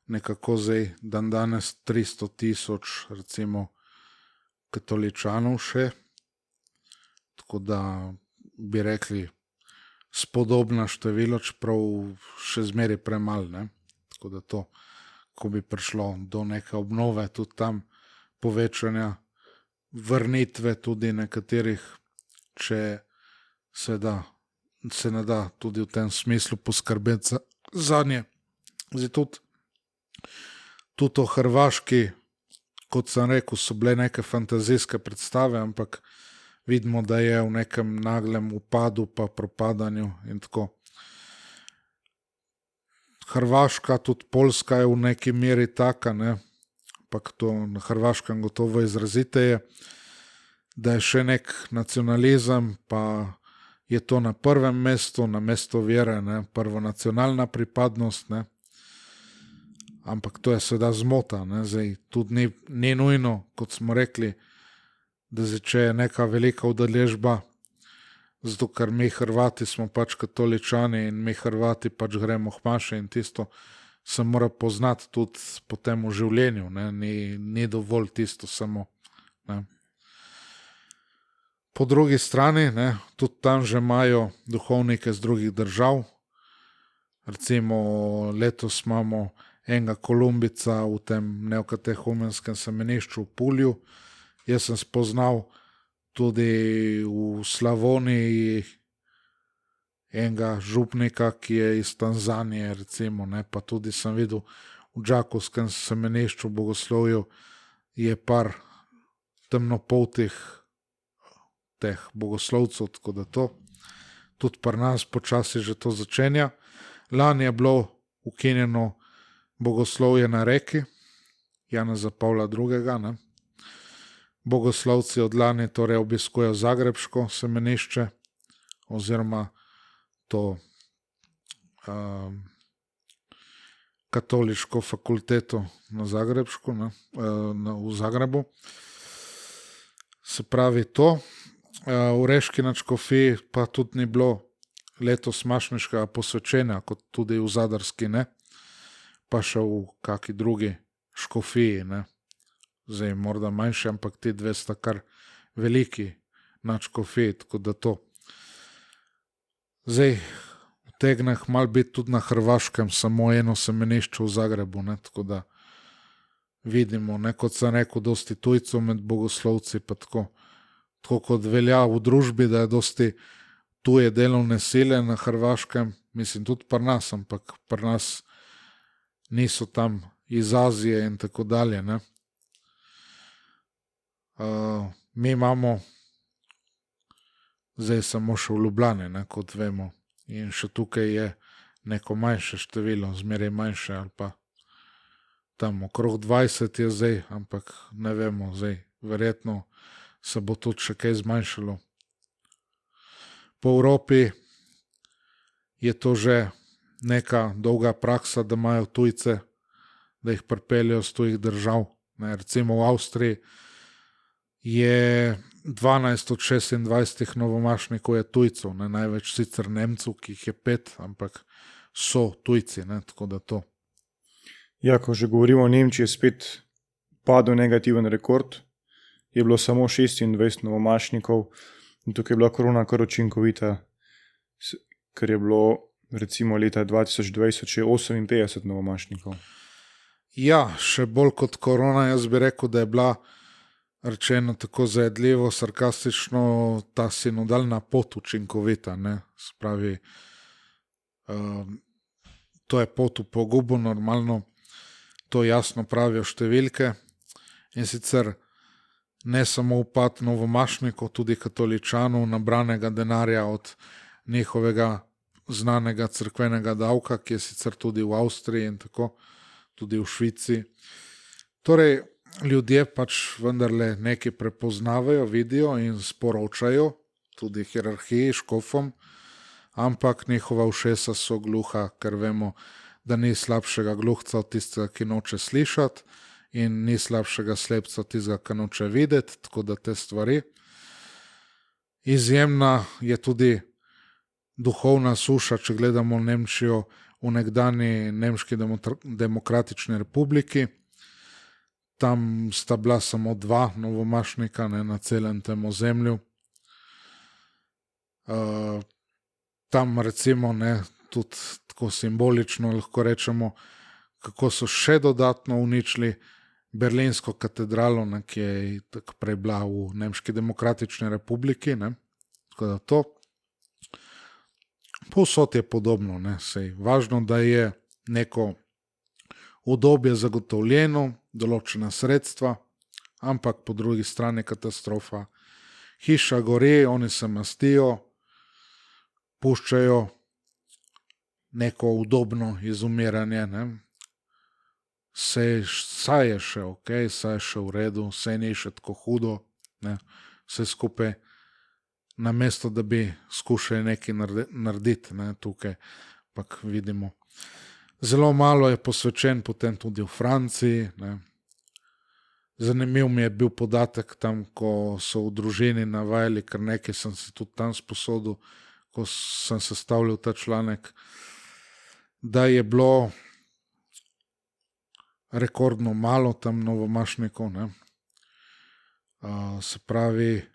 nekako zdaj dan danes 300,000 recimo katoličanov še, tako da bi rekli spodobna število, čeprav še zmeraj premalo, ne? Tako da to, ko bi prišlo do neke obnove, tudi tam povečanja, vrnitve tudi nekaterih, če se ne da tudi v tem smislu poskrbeti za nje. Zdaj tudi o Hrvaški, kot sem rekel, so bile neke fantazijske predstave, ampak vidimo, da je v nekem naglem upadu pa propadanju in tako. Hrvaška, tudi Poljska je v neki meri taka, ne? Ampak to na Hrvaškem gotovo izraziteje, da je še nek nacionalizem, pa je to na prvem mestu, na mesto vere, ne? Prvo nacionalna pripadnost, ne? Ampak to je seveda zmota, ne? Zdaj, tudi ni nujno, kot smo rekli, da zdaj, če je neka velika udeležba, zato ker mi Hrvati smo pač katoličani in mi Hrvati pač gremo k maši in tisto se mora poznati tudi po tem v življenju, ne? Ni dovolj tisto samo, ne? Po drugi strani, ne, tudi tam že imajo duhovnike z drugih držav, recimo letos imamo enega Kolumbica v tem neokatehumenskem semenišču v Pulju. Jaz sem spoznal tudi v Slavoniji enega župnika, ki je iz Tanzanije, recimo, ne, pa tudi sem videl v Đakovskem semenišču v Bogoslovju je par temnopoltih teh bogoslovcev, tako da to tudi pri nas počasi že to začenja. Lani je bilo ukinjeno bogoslovje na Reki, Janeza Pavla II. Ne. Bogoslovci od lani torej obiskujejo zagrebško semenišče oziroma to katoliško fakulteto na Zagrebšku, ne, v Zagrebu. Se pravi to. V Reški nadškofiji pa tudi ni bilo letos mašniškega posvečenja, kot tudi v Zadarski, ne, pa še v kaki drugi škofiji, ne. Zdaj morda manjši, ampak ti dve sta kar veliki nadškofiji, tako da to. Zdaj utegne malo biti tudi na Hrvaškem samo eno semenišče v Zagrebu, ne, tako da vidimo, ne, kot sem rekel, dosti tujcev med bogoslovci, pa tako kot velja v družbi, da je dosti tuje delovne sile na Hrvaškem, mislim tudi pri nas, ampak pri nas niso tam iz Azije in tako dalje, ne. Mi imamo zdaj samo še v Ljubljani, ne, kot vemo, in še tukaj je neko manjše število, zmeraj manjše, ali pa tam okrog 20 je zdaj, ampak ne vemo zdaj, verjetno se bo tudi še kaj zmanjšalo. Po Evropi je to že neka dolga praksa, da imajo tujce, da jih pripeljejo z tujih držav. Ne, recimo v Avstriji je 12 od 26 novomašnikov je tujcev, ne, največ sicer Nemcev, ki jih je 5, ampak so tujci, ne, tako da to. Ja, ko že govorimo o Nemčiji, je spet padel negativen rekord. Je bilo samo 26 novomašnikov in tukaj je bila korona kar učinkovita, ker je bilo recimo leta 2020 še 58 novomašnikov. Ja, še bolj kot korona, jaz bi rekel, da je bila rečeno tako zajedljivo, sarkastično, ta sinodalna pot učinkovita, ne, spravi, to je pot v pogubo, normalno, to jasno pravijo številke in sicer ne samo upad novomašnikov, tudi katoličanov, nabranega denarja od njihovega znanega cerkvenega davka, ki je sicer tudi v Avstriji in tako, tudi v Švici. Torej, ljudje pač vendarle nekaj prepoznavajo, vidijo in sporočajo, tudi hierarhiji, škofom, ampak njihova ušesa so gluha, ker vemo, da ni slabšega gluhca od tistega, ki noče slišati, in ni slabšega slepca od tistega, ki noče videti, tako da te stvari. Izjemna je tudi duhovna suša, če gledamo Nemčijo v nekdani Nemški demokratični republiki. Tam sta bila samo 2 novomašnika, ne, na celem tem ozemlju. Tam recimo, ne, tudi tako simbolično lahko rečemo, kako so še dodatno uničili Berlinsko katedralo, ne, ki je tako prej bila v Nemški demokratični republiki. Ne. Tako da to. Povsod je podobno. Ne, sej. Važno, da je neko udobje zagotovljeno, določena sredstva, ampak po drugi strani katastrofa. Hiša gori, oni se mastijo, puščajo neko udobno izumiranje. Ne. Saj je še ok, saj je še v redu, saj ni še tako hudo, ne. Vse skupaj, namesto da bi skušali nekaj narediti, ne, tukaj, ampak vidimo. Zelo malo je posvečen potem tudi v Franciji. Ne. Zanimiv mi je bil podatek tam, ko so v družini navajali, ker nekaj sem si tudi tam sposodil, ko sem sestavljal ta članek, da je bilo rekordno malo tam novomašnikov. Ne. Se pravi,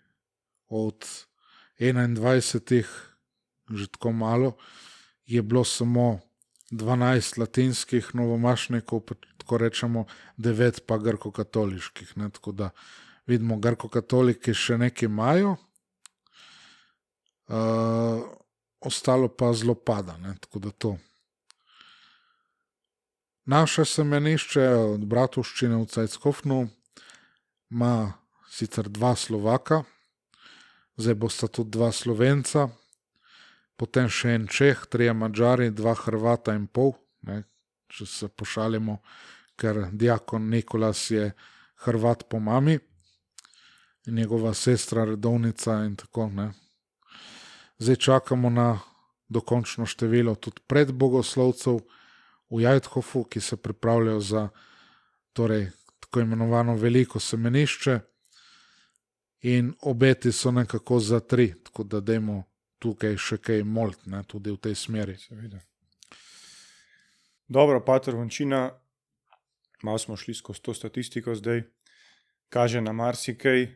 od 21, že tako malo, je bilo samo 12 latinskih novomašnikov, tako rečemo 9 pa grkokatoliških. Ne. Tako da vidimo, grkokatoliki še nekaj imajo, ostalo pa zelo pada. Ne. Tako da to. Naše semenišče od Bratovščine v Cajckofnu ima sicer 2 Slovaka, zdaj bosta tudi 2 Slovenca, potem še en Čeh, 3 Madžari, 2 Hrvata in pol, ne, če se pošalimo, ker diakon Nikolas je Hrvat po mami in njegova sestra redovnica in tako. Ne. Zdaj čakamo na dokončno število tudi predbogoslovcev v Jajthofu, ki se pripravljajo za torej, tako imenovano veliko semenišče, in obeti so nekako za 3, tako da dajmo tukaj še kaj molt, ne, tudi v tej smeri. Seveda. Dobro, pater Vončina, malo smo šli skozi to statistiko zdaj, kaže na marsikaj.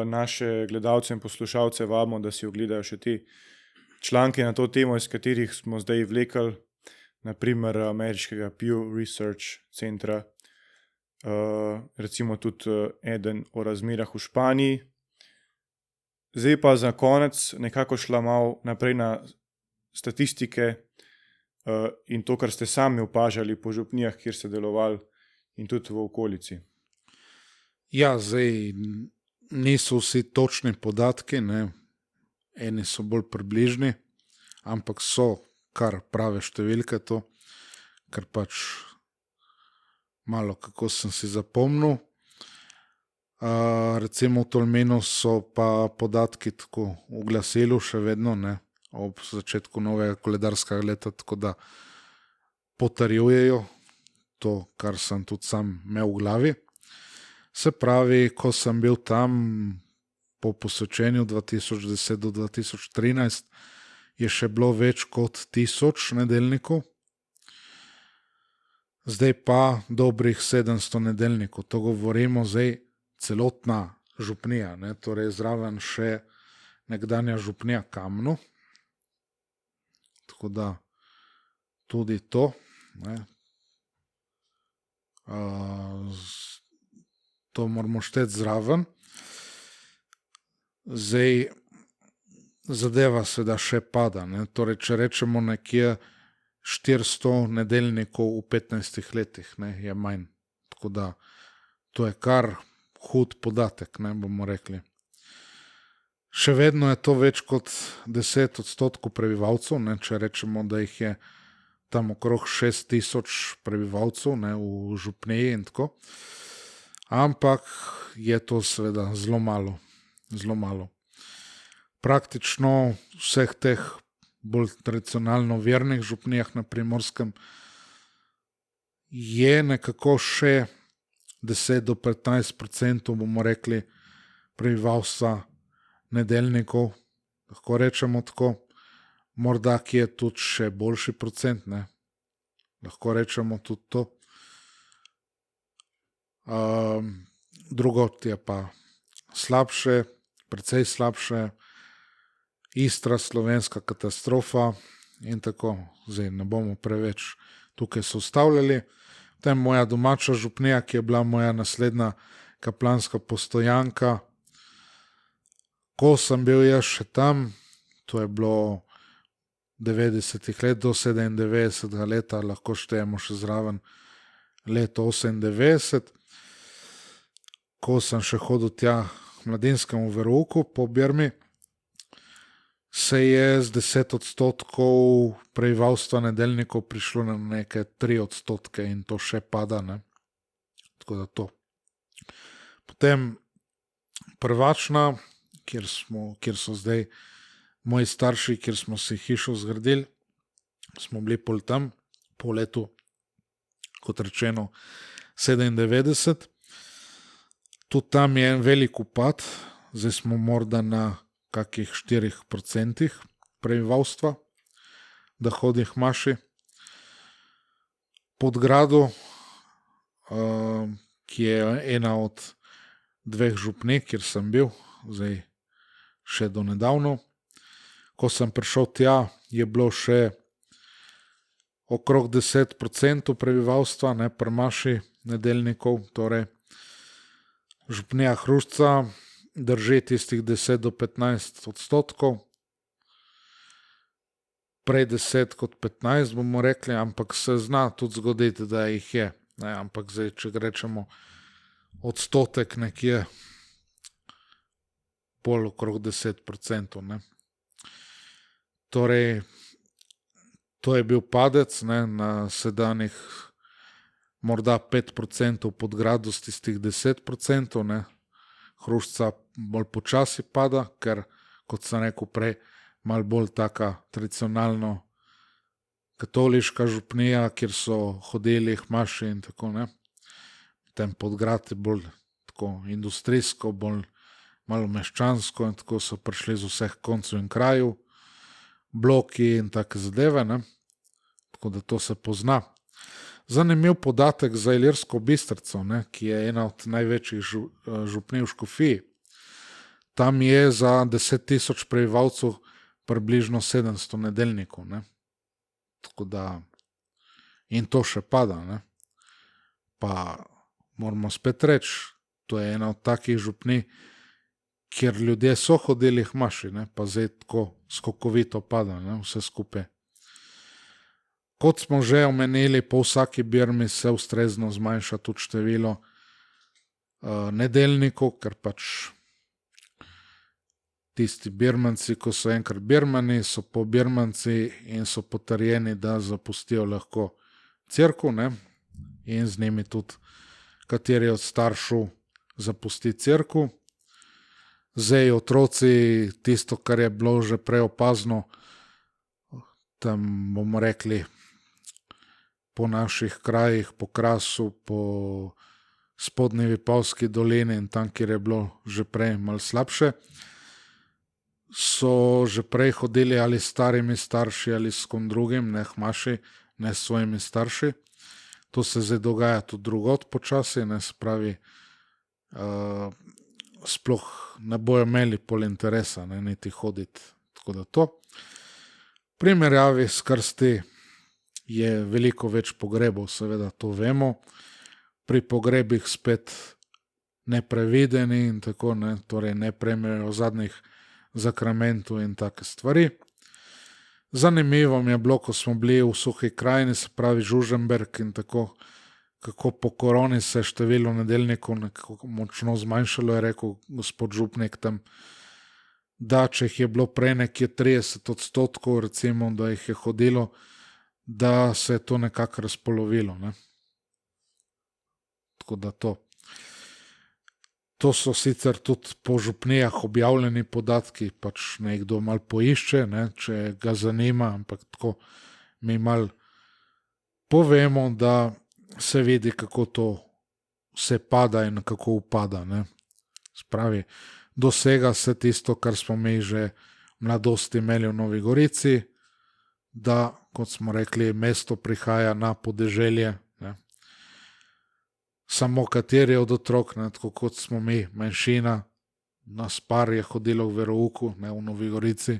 Naše gledalce in poslušalce vabimo, da si ogledajo še te članke na to temo, iz katerih smo zdaj vlekli, naprimer ameriškega Pew Research centra, recimo tudi eden o razmerah v Španiji. Zdaj pa za konec nekako šla malo naprej na statistike in to, kar ste sami opažali po župnijah, kjer ste delovali in tudi v okolici. Ja, zdaj niso vsi točni podatki, ne. Eni so bolj približni, ampak so kar prave številke to, ker pač malo kako sem si zapomnil. Recimo v Tolminu so pa podatki tako v glasilu še vedno, ne, ob začetku novega koledarskega leta, tako da potrjujejo to, kar sem tudi sam imel v glavi. Se pravi, ko sem bil tam po posvečenju 2010 do 2013, je še bilo več kot 1000 nedeljnikov, zdaj pa dobrih 700 nedeljnikov. To govorimo zdaj celotna župnija, ne, torej zraven še nekdanja župnija Kamno. Tako da tudi to. Ne. To moramo šteti zraven. Zdaj zadeva seveda še pada. Ne. Torej, če rečemo nekje 400 nedeljnikov v 15 letih, ne, je manj. Tako da to je kar hud podatek, ne, bomo rekli. Še vedno je to več kot 10% prebivalcev, ne, če rečemo, da jih je tam okrog 6000 prebivalcev, ne, v župniji in tako. ampak je to seveda zelo malo. Zelo malo. Praktično vseh teh bolj tradicionalno vernih župnijah na Primorskem je nekako še 10 do 15%, bomo rekli, prebivalstva nedeljnikov, lahko rečemo tako, morda ki je tudi še boljši procent, ne? Lahko rečemo tudi to. Drugot je pa slabše, precej slabše, Istra, slovenska katastrofa in tako, zdaj ne bomo preveč tukaj se ustavljali. Potem moja domača župnija, ki je bila moja naslednja kaplanska postojanka, ko sem bil jaz še tam, to je bilo 90 let do 97 leta, lahko štejemo še zraven leto 98, ko sem še hodil tja k mladinskemu verouku po Birmi, se je z 10% prebivalstva nedeljnikov prišlo na neke 3% in to še pada, ne. Tako da to. Potem Prvačna, kjer so zdaj moji starši, kjer smo si hišo zgradili, smo bili pol tam, po letu, kot rečeno, 97. Tudi tam je en velik upad, zdaj smo morda na kakih 4% prebivalstva, da hodi k maši. Podgradu, ki je ena od 2 župnij, kjer sem bil, zdaj še do nedavno. Ko sem prišel tja, je bilo še okrog 10% prebivalstva, ne, pri maši nedeljnikov, torej župnija Hrušca drži tistih 10 do 15%, prej 10 kot 15 bomo rekli, ampak se zna tudi zgoditi, da jih je, ne, ampak zdaj, če rečemo odstotek nekje bolj okrog 10%, ne. Torej, to je bil padec, ne, na sedanjih morda 5% Podgradu z tistih 10%, ne. Hrušca bolj počasi pada, ker, kot sem rekel prej, malo bolj taka tradicionalno katoliška župnija, kjer so hodili k maši in tako, ne. Potem Podgrad je bolj tako industrijsko, bolj malo meščansko in tako so prišli z vseh koncev in krajev, bloki in take zadeve, ne. Tako da to se pozna. Zanimiv podatek za Ilirsko Bistrico, ne, ki je ena od največjih župnij v Škofiji. Tam je za 10.000 prebivalcev približno 700 nedeljnikov, ne. Tako da, in to še pada, ne. Pa moramo spet reči, to je ena od takih župnij, kjer ljudje so hodili k maši, ne, pa zdaj tako skokovito pada, ne, vse skupaj. Kot smo že omenili, po vsaki Birmi se ustrezno zmanjša tudi število nedeljnikov, ker pač tisti Birmanci, ko so enkrat Birmani, so po Birmanci in so potrjeni, da zapustijo lahko cerkev, ne, in z njimi tudi kateri od staršev zapusti cerkev. Zdaj otroci, tisto, kar je bilo že prej opazno, tam bomo rekli, po naših krajih, po Krasu, po Spodnji Vipavski dolini in tam, kjer je bilo že prej malo slabše, so že prej hodili ali s starimi starši ali s kom drugim, ne k maši, ne s svojimi starši. To se zdaj dogaja tudi drugod počasi, ne, se pravi, sploh ne bojo imeli pol interesa, ne, niti hoditi, tako da to. V primerjavi s krsti je veliko več pogrebov, seveda to vemo, pri pogrebih spet neprevideni in tako, ne, torej ne prejmejo zadnjih zakramentov in take stvari. Zanimivo mi je bilo, ko smo bili v Suhi krajini, se pravi Žužemberk in tako, kako po koroni se je število nedeljnikov nekako močno zmanjšalo, je rekel gospod župnik tam, da če jih je bilo prej nekje 30%, recimo, da jih je hodilo, da se je to nekako razpolovilo, ne. Tako da to. To so sicer tudi po župnijah objavljeni podatki, pač nekdo malo poišče, ne, če ga zanima, ampak tako mi malo povemo, da se vidi, kako to vse pada in kako upada. Ne. Spravi, dosega se tisto, kar smo mi že v mladosti imeli v Novi Gorici, da, kot smo rekli, mesto prihaja na podeželje. Ne. Samo kateri od otrok, ne, tako kot smo mi, manjšina, nas par je hodilo v verouku, ne, v Novi Gorici,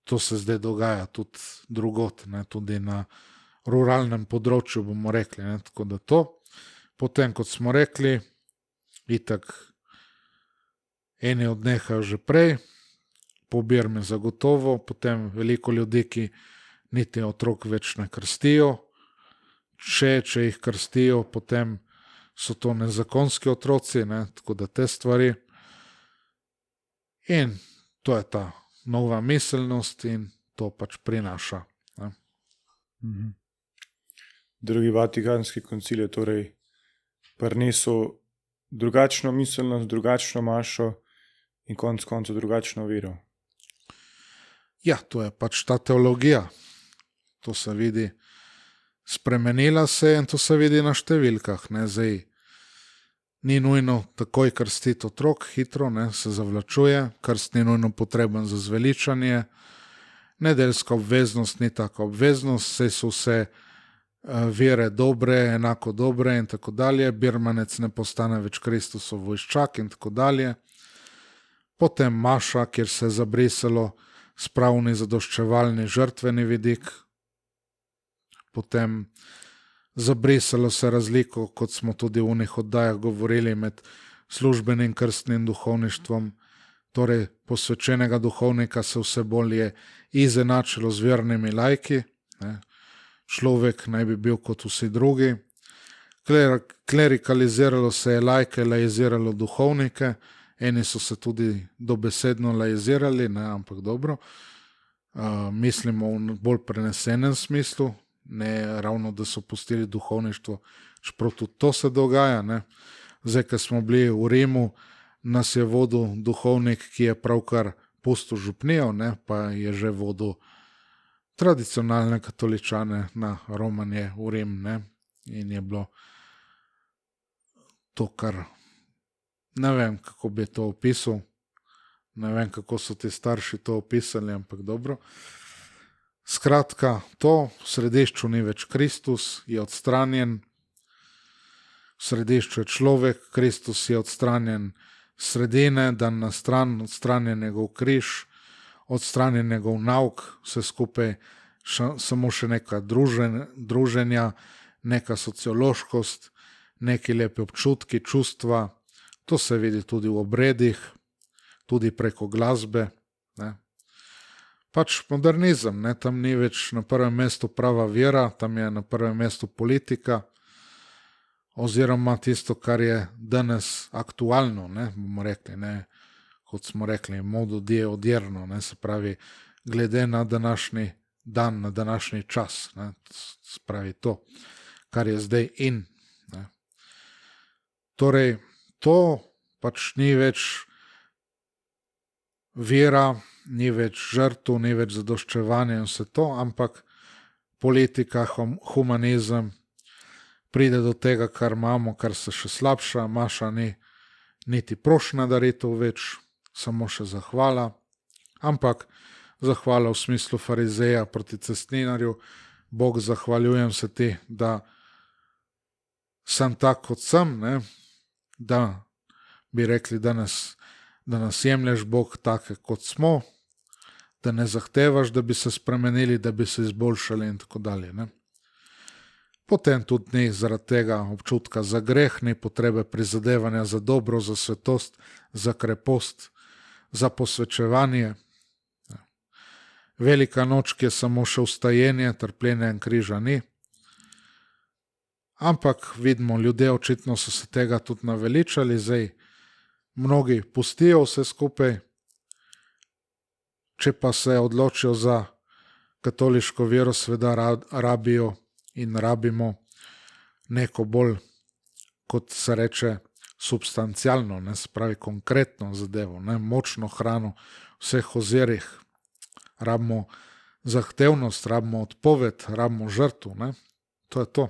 to se zdaj dogaja tudi drugot, ne, tudi na ruralnem področju, bomo rekli. Ne, tako da to, potem, kot smo rekli, itak eni odnehajo že prej, po birmi zagotovo, potem veliko ljudi, ki niti otrok več ne krstijo, če jih krstijo, potem so to nezakonski otroci, ne, tako da te stvari. In to je ta nova miselnost in to pač prinaša. Ne. Drugi Vatikanski koncil je torej prinesel drugačno miselnost, drugačno mašo in konec koncev drugačno vero. Ja, to je pač ta teologija. To se vidi, spremenila se in to se vidi na številkah. Ne. Zdaj, ni nujno takoj krstiti otrok, hitro, ne, se zavlačuje, krst ni nujno potreben za zveličanje, nedeljska obveznost ni taka obveznost, saj so vse vere dobre, enako dobre in tako dalje, birmanec ne postane več Kristusov vojščak in tako dalje. Potem maša, kjer se je zabrisalo spravni zadoščevalni žrtveni vidik, potem zabrisalo se razliko, kot smo tudi v unih oddajah govorili, med službenim krstnim duhovništvom, torej posvečenega duhovnika se vse bolje izenačilo z vernimi laiki, ne. Človek naj bi bil kot vsi drugi, klerikaliziralo se je laike, laiziralo duhovnike, eni so se tudi dobesedno laizirali, ne, ampak dobro, mislimo v bolj prenesenem smislu, ne ravno, da so pustili duhovništvo, čeprav tudi to se dogaja. Ne. Zdaj, ko smo bili v Rimu, nas je vodil duhovnik, ki je pravkar pustil župnijo, ne, pa je že vodil tradicionalne katoličane na romanje v Rim, ne, in je bilo to, kar ne vem, kako bi to opisal, ne vem, kako so ti starši to opisali, ampak dobro. Skratka, to, v središču ni več Kristus, je odstranjen, v središču je človek, Kristus je odstranjen sredine, dan na stran, odstranjen njegov križ, odstranjen njegov nauk, vse skupaj samo še neka druženja, neka sociološkost, neki lepi občutki, čustva, to se vidi tudi v obredih, tudi preko glasbe. Ne. Pač modernizem, ne, tam ni več na prvem mestu prava vera, tam je na prvem mestu politika, oziroma tisto, kar je danes aktualno, ne, bomo rekli, ne, kot smo rekli, modo die odierno, ne, se pravi, glede na današnji dan, na današnji čas, ne, se pravi to, kar je zdaj in. Ne. Torej, to pač ni več vera, ni več žrtev, ni več zadoščevanja in vse to, ampak politika, humanizem pride do tega, kar imamo, kar se še slabša, maša ni niti prošnja daritev več, samo še zahvala, ampak zahvala v smislu farizeja proti cestninarju, Bog, zahvaljujem se ti, da sem tak, kot sem, ne, da bi rekli, da nas jemlješ, Bog, take, kot smo, da ne zahtevaš, da bi se spremenili, da bi se izboljšali in tako dalje. Ne. Potem tudi ni zaradi tega občutka za greh, ni potrebe prizadevanja za dobro, za svetost, za krepost, za posvečevanje. Velika noč, ki je samo še vstajenje, trpljenje in križa ni. Ampak vidimo, ljudje očitno so se tega tudi naveličali, zdaj mnogi pustijo vse skupaj, če pa se odločijo za katoliško vero, seveda rabijo in rabimo neko bolj, kot se reče, substancialno, ne, se pravi konkretno zadevo, ne, močno hrano v vseh ozirih, rabimo zahtevnost, rabimo odpoved, rabimo žrtvo, ne. To je to.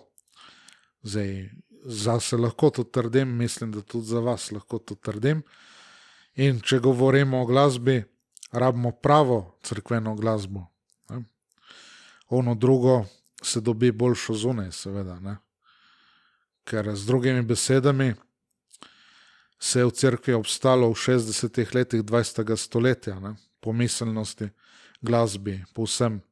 Zdaj, zase lahko to trdim, mislim, da tudi za vas lahko to trdim. In če govorimo o glasbi, rabimo pravo cerkveno glasbo. Ne. Ono drugo se dobi boljšo zunaj, seveda, ne. Ker z drugimi besedami se je v cerkvi obstalo v 60 letih 20. stoletja, ne, po miselnosti, glasbi, povsem.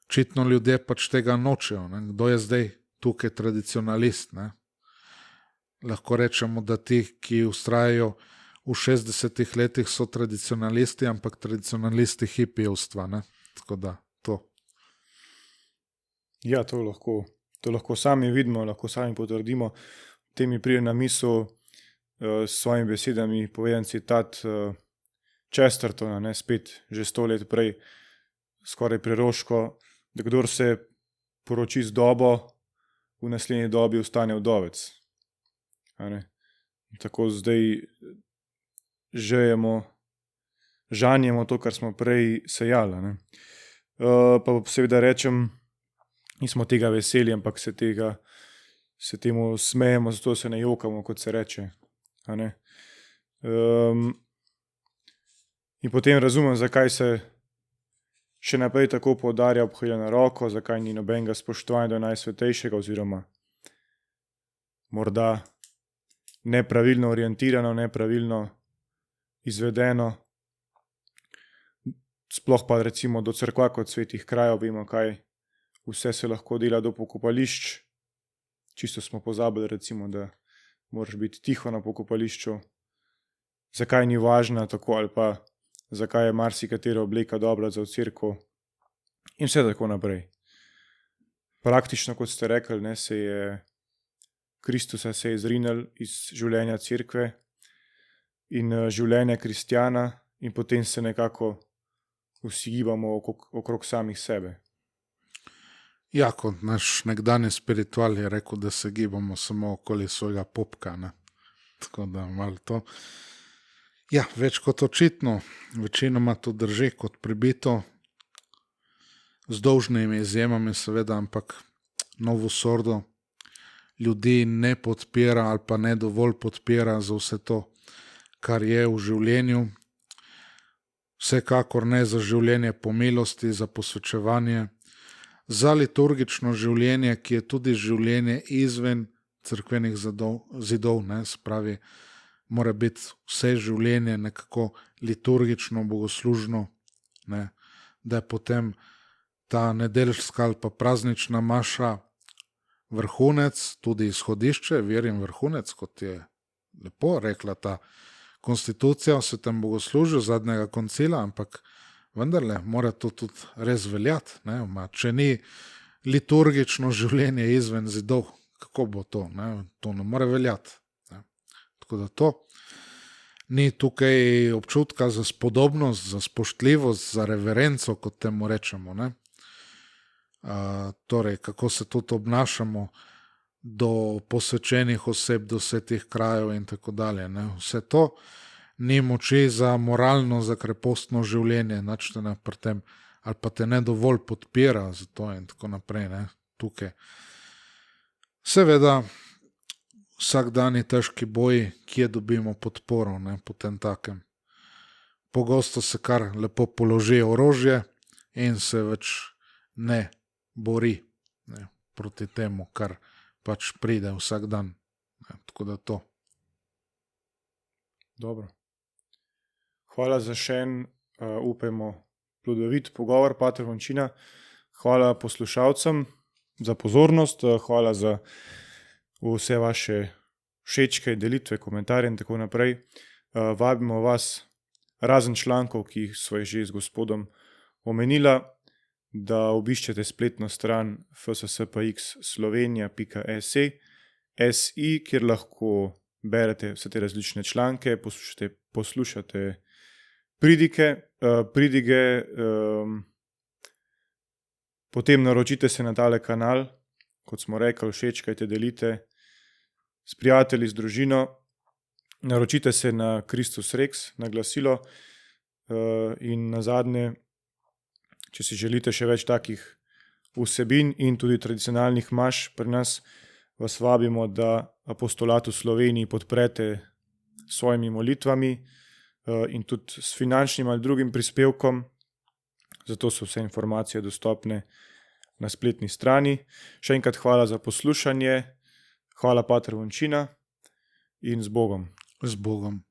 Očitno ljudje pač tega nočejo. Ne. Kdo je zdaj tukaj tradicionalist? Ne. Lahko rečemo, da ti, ki vztrajajo v 60 letih, so tradicionalisti, ampak tradicionalisti hipijevstva. Ne. Tako da to. Ja, to lahko sami vidimo, lahko sami potrdimo. Te mi pride na misel s svojimi besedami povedan citat Chestertona, ne, spet že 100 let prej, skoraj preroško, da kdor se poroči z dobo, v naslednji dobi ostane vdovec. A ne? Tako zdaj žanjemo to, kar smo prej sejali. Ne? Pa seveda rečem, nismo tega veseli, ampak se temu smejemo, zato se ne jokamo, kot se reče. A ne? In potem razumem, zakaj se še naprej tako poudarja obhajanje na roko, zakaj ni nobenega spoštovanja do Najsvetejšega, oziroma morda nepravilno orientirano, nepravilno izvedeno. Sploh pa recimo do cerkva kot svetih krajev, vemo, kaj vse se lahko dela do pokopališč. Čisto smo pozabili, recimo, da moraš biti tiho na pokopališču. Zakaj ni važna tako, ali pa zakaj je marsikatera obleka dobra za v cerkev in vse tako naprej. Praktično, kot ste rekli, ne, Kristusa se je izrinil iz življenja cerkve in življenja kristjana in potem se nekako vsi gibamo okrog samih sebe. Ja, kot naš nekdanji spiritual je rekel, da se gibamo samo okoli svojega popka. Ne. Tako da malo to. Ja, več kot očitno, večinoma to drži kot pribito, z dolžnimi izjemami seveda, ampak novo sordo ljudi ne podpira ali pa ne dovolj podpira za vse to, kar je v življenju. Vsekakor ne za življenje po milosti, za posvečevanje, za liturgično življenje, ki je tudi življenje izven cerkvenih zidov, ne, se pravi, mora biti vse življenje nekako liturgično, bogoslužno, ne, da je potem ta nedeljska ali pa praznična maša vrhunec, tudi izhodišče, verim vrhunec, kot je lepo rekla ta konstitucija v svetem bogoslužju zadnjega koncila, ampak vendarle mora to tudi res veljati. Ne? Če ni liturgično življenje izven zidov, kako bo to? Ne? To ne more veljati. Ne? Tako da to ni tukaj občutka za spodobnost, za spoštljivost, za reverenco, kot temu rečemo. Ne? Torej, kako se tudi obnašamo do posvečenih oseb, do svetih krajev in tako dalje. Ne? Vse to ni moči za moralno, za krepostno življenje, načtene pri tem, ali pa te ne dovolj podpira za to in tako naprej. Ne? Tukaj. Seveda, vsakdanji težki boji, kje dobimo podporo, ne, po tem takem. Pogosto se kar lepo položi orožje in se več ne bori, ne, proti temu, kar pač pride vsak dan. Ne, tako da to. Dobro. Hvala za še en, upajmo, plodovit pogovor, pater Vončina. Hvala poslušalcem za pozornost, hvala za vse vaše všečke, delitve, komentarje in tako naprej. Vabimo vas, razen člankov, ki jih sva že z gospodom omenila, da obiščete spletno stran fsspxslovenia.si, kjer lahko berete vse te različne članke, poslušate pridige, potem naročite se na tale kanal, kot smo rekli, všečkajte, delite s prijatelji, z družino naročite se na Kristus Rex, na glasilo in na zadnje, če si želite še več takih vsebin in tudi tradicionalnih maš pri nas, vas vabimo, da apostolat v Sloveniji podprete s svojimi molitvami in tudi s finančnim ali drugim prispevkom. Zato so vse informacije dostopne na spletni strani. Še enkrat hvala za poslušanje, hvala pater Vončina in z Bogom. Z Bogom.